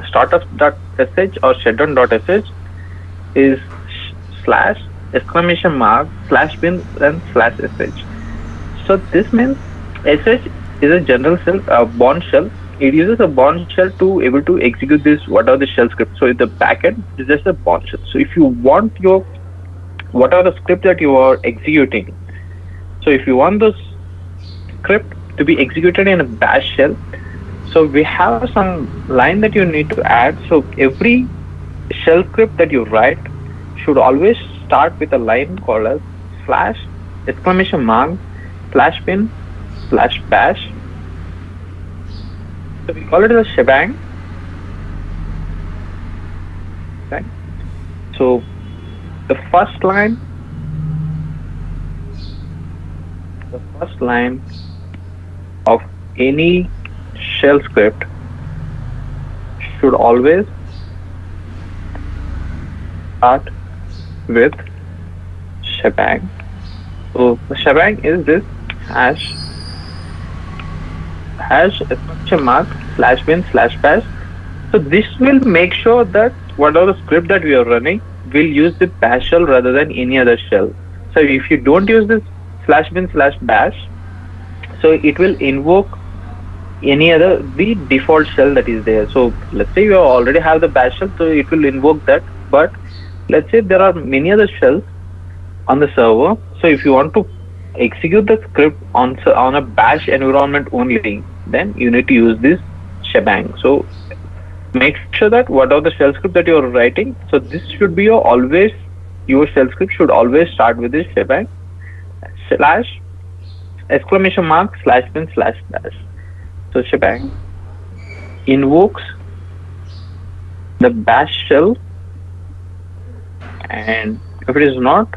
startup.sh or shutdown.sh is slash exclamation mark slash bin and slash sh. So this means sh is a general shell, Bourne shell. It uses a Bourne shell to able to execute this whatever the shell script. So the backend is just a Bourne shell. So if you want your whatever the script that you are executing, so if you want this script to be executed in a bash shell, so we have some line that you need to add. So every shell script that you write should always start with a line called as slash exclamation mark slash bin slash bash. So we call it as a shebang. Right? So the first line of any shell script should always start with shebang. So the shebang is this hash exclamation mark slash bin slash bash. So this will make sure that whatever the script that we are running will use the bash shell rather than any other shell. So if you don't use this slash bin slash bash, so it will invoke the default shell that is there. So let's say you already have the bash shell, so it will invoke that. But let's say there are many other shells on the server. So if you want to execute the script on a bash environment only, then you need to use this shebang. So make sure that whatever the shell script that you are writing, so this should be your shell script should always start with this shebang slash exclamation mark slash bin slash bash. So shebang invokes the bash shell, and if it is not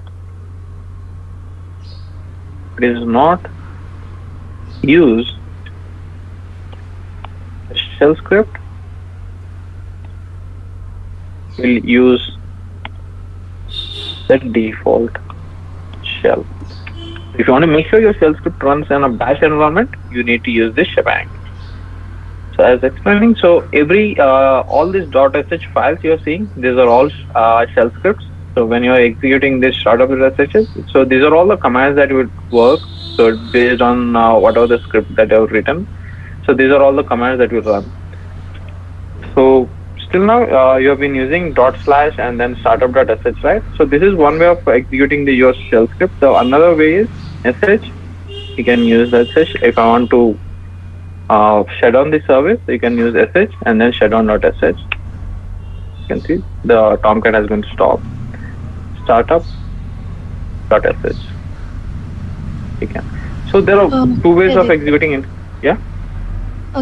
use the shell script, will use the default shell. If you want to make sure your shell script runs in a bash environment, you need to use this shebang. So as explaining, so every all these .sh files you are seeing, these are all shell scripts. So when you are executing this startup.sh, so these are all the commands that would work. So based on whatever the script that you have written, so these are all the commands that will run. So still now you have been using // and then startup.sh, right? So this is one way of executing your shell script. So another way is sh. You can use sh. If I want to shut down the service, you can use sh and then shutdown.sh. You can see the Tomcat has been stopped. Startup.sh. You can. So there are two ways of executing it. Yeah.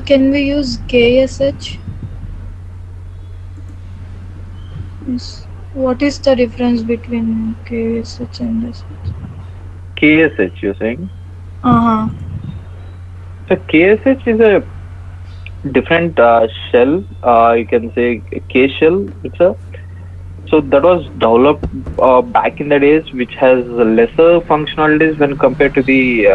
Can we use KSH? What is the difference between KSH and SH? KSH, you're saying? So KSH is a different shell. You can say K shell. So that was developed back in the days, which has lesser functionalities when compared to the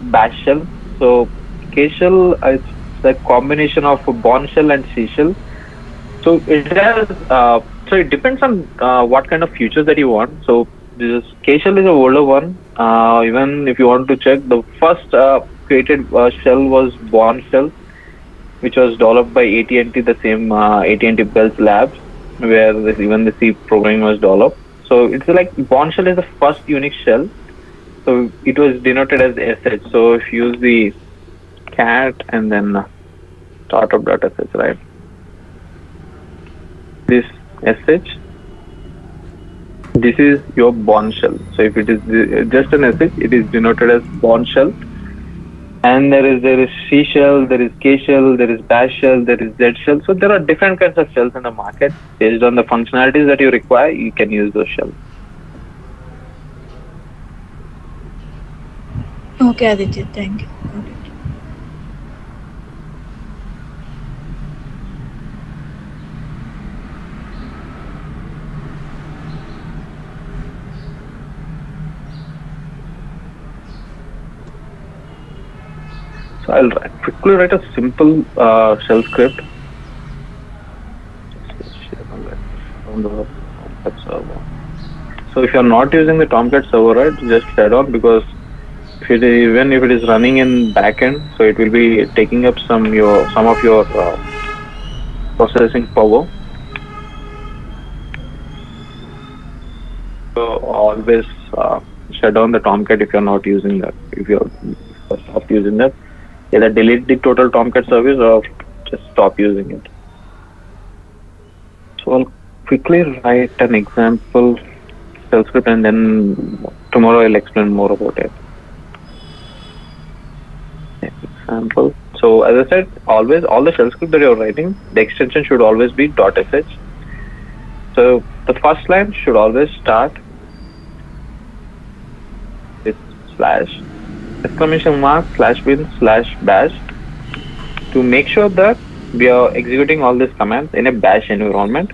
bash shell. So K shell is a combination of a Bourne shell and C shell. So it has so it depends on what kind of features that you want. So this K shell is a older one. Even if you want to check, the first created shell was Bourne shell, which was developed by AT&T, the same AT&T Bells Labs, where even the C programming was developed. So it's like Bourne shell is the first Unix shell. So it was denoted as sh. So if you use the cat and then startup.sh, right? This sh, this is your Bourne shell. So if it is just an sh, it is denoted as Bourne shell. And there is C shell, there is K shell, there is bash shell, there is Z shell. So there are different kinds of shells in the market. Based on the functionalities that you require, you can use those shells. Okay, Aditya, thank you. Got it. So I'll quickly write a simple shell script. So if you're not using the Tomcat server, right, just shut on, because even if it is running in backend, so it will be taking up some of your processing power. So always shut down the Tomcat if you're not using that. If you're stop using that, either delete the total Tomcat service or just stop using it. So I'll quickly write an example shell script, and then tomorrow I'll explain more about it. Example. So as I said, always all the shell script that you're writing, the extension should always be .sh. So the first line should always start with slash exclamation mark /bin/bash to make sure that we are executing all these commands in a bash environment.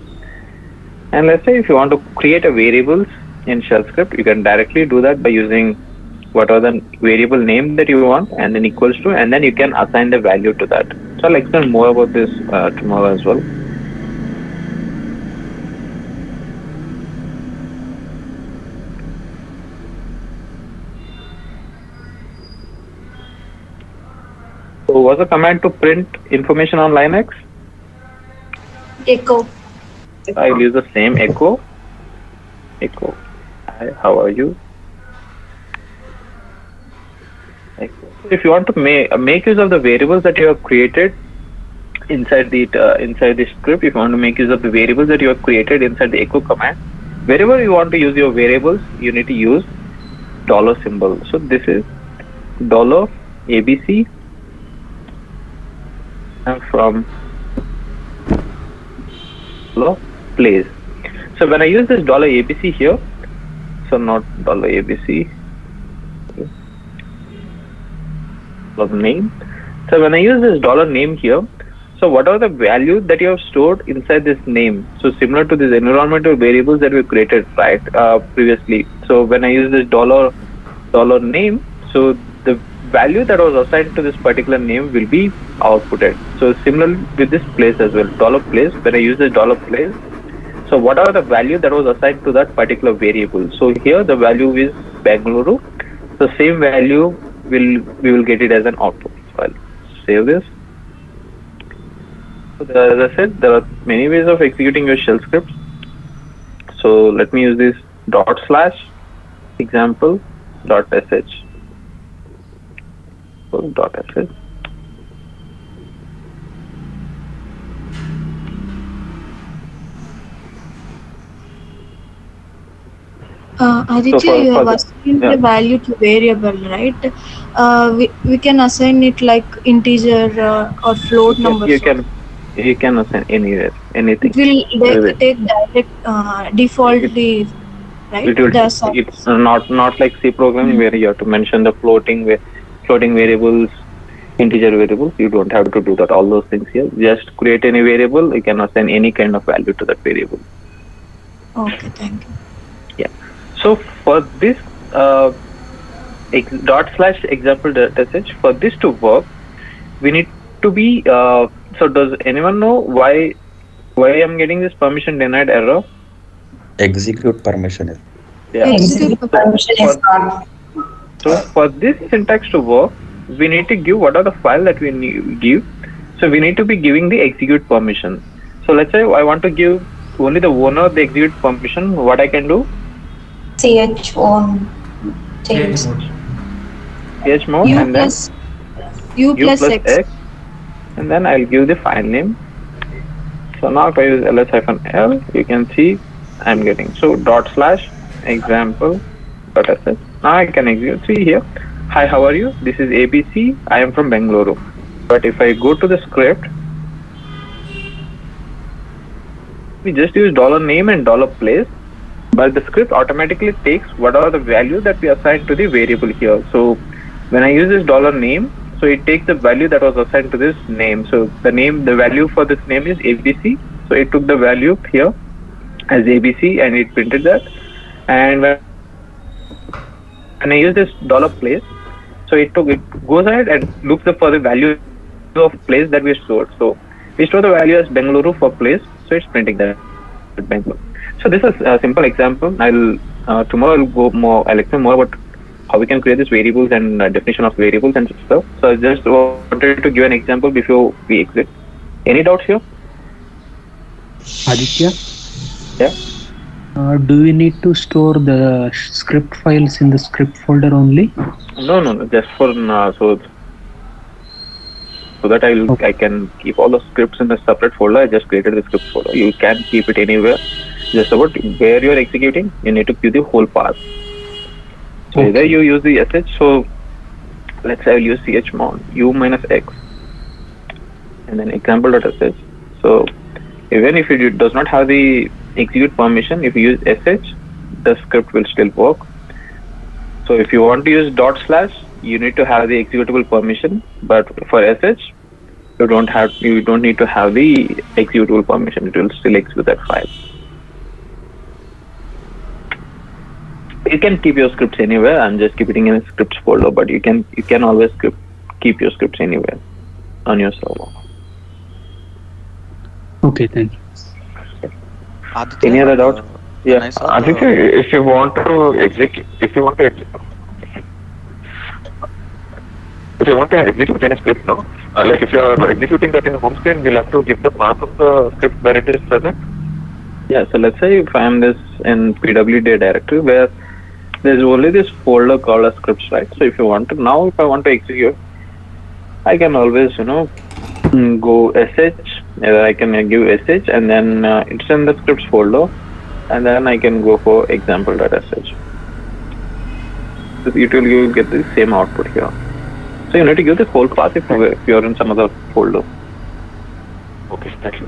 And let's say if you want to create a variables in shell script, you can directly do that by using whatever the variable name that you want and then equals to, and then you can assign the value to that. So I'll explain more about this tomorrow as well. So what's the command to print information on Linux? Echo. I'll use the same echo. Hi, how are you? Echo. If you want to make use of the variables that you have created inside the script, if you want to make use of the variables that you have created inside the echo command, wherever you want to use your variables, you need to use dollar symbol. So this is $ABC. And from place. So when I use this $ABC here, so not $ABC, name. So when I use this $name here, so what are the values that you have stored inside this name? So similar to these environmental variables that we created right previously. So when I use this $name, so the value that was assigned to this particular name will be outputted. So similarly with this place as well, $place, when I use this $place, so what are the value that was assigned to that particular variable? So here the value is Bengaluru. The same value we will get it as an output. So I'll save this. So as I said, there are many ways of executing your shell scripts. So let me use this /example.sh. .sh. Aditya, you have assigned the value to variable, right? We can assign it like integer or float number. You can assign anywhere, anything. It will take direct defaultly, right? It's not like C programming where you have to mention the floating variables, integer variables. You don't have to do that. All those things here. Just create any variable. You can assign any kind of value to that variable. Okay, thank you. Yeah. So for this ./example.sh, for this to work, we need to be. So does anyone know why I'm getting this permission denied error? Execute permission. Yeah. Execute permission is gone. So for this syntax to work, we need to give what are the file that we need give. So So we need to be giving the execute permission. So let's say I want to give only the owner the execute permission. What I can do? ch on Change things. mode. Chmod U and then plus U u plus plus X. x, and then I'll give the file name. So now if I use ls-l, you can see I'm getting so /example .sh. Now I can execute. See here, hi, how are you? This is ABC. I am from Bengaluru. But if I go to the script, we just use $name and $place, but the script automatically takes what are the values that we assign to the variable here. So when I use this $name, so it takes the value that was assigned to this name. So the value for this name is ABC. So it took the value here as ABC and it printed that. And when I use this $place, so it goes ahead and looks for the value of place that we stored. So we store the value as Bengaluru for place, so it's printing that Bengaluru. So this is a simple example. Tomorrow I'll explain more about how we can create these variables and definition of variables and stuff. So I just wanted to give an example before we exit. Any doubts here? Aditya? Yeah. Do we need to store the script files in the script folder only? No. Just for so that I can keep all the scripts in a separate folder. I just created the script folder. You can keep it anywhere. Just about where you're executing, you need to give the whole path. So either you use the sh. So let's say I'll use chmod u minus x and then example.sh. So even if it does not have the execute permission, if you use sh, the script will still work. So if you want to use /, you need to have the executable permission, but for sh, you don't need to have the executable permission. It will still execute that file. You can keep your scripts anywhere. I'm just keeping in a scripts folder, but you can always keep your scripts anywhere on your server. Okay, thank you. Aditya, Any other doubts? Yeah, Aditya, if you want to execute any script, no? Like if you are executing that in the home screen, we'll have to give the path of the script where it is present. Yeah, so let's say if I am in pwd directory where there's only this folder called as scripts, right? So if I want to execute, I can always, go sh, either I can give sh and then it's in the scripts folder, and then I can go for example.sh. You will get the same output here. So you need to give this whole path if you're in some other folder. Okay, thank you.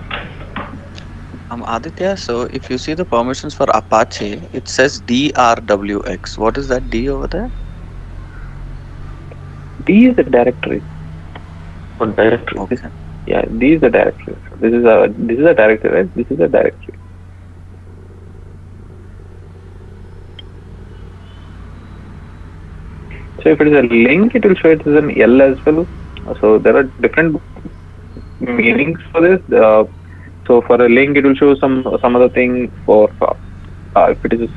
Aditya, so if you see the permissions for Apache, it says drwx. What is that D over there? D is a directory. Oh, directory. Okay. Yeah, D is a directory. This is a directory, right? This is a directory. So if it is a link, it will show it as an L as well. So there are different meanings for this. So for a link, it will show some other thing. For if it is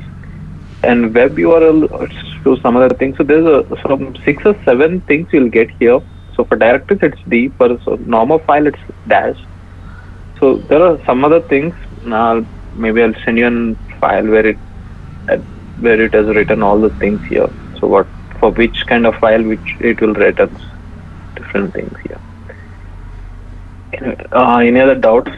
an web URL, it shows some other thing. So there's some 6 or 7 things you'll get here. So for directories, it's D. For normal file, it's dash. So there are some other things. Maybe I'll send you a file where it has written all the things here. So for which kind of file which it will return different things here. Any other doubts?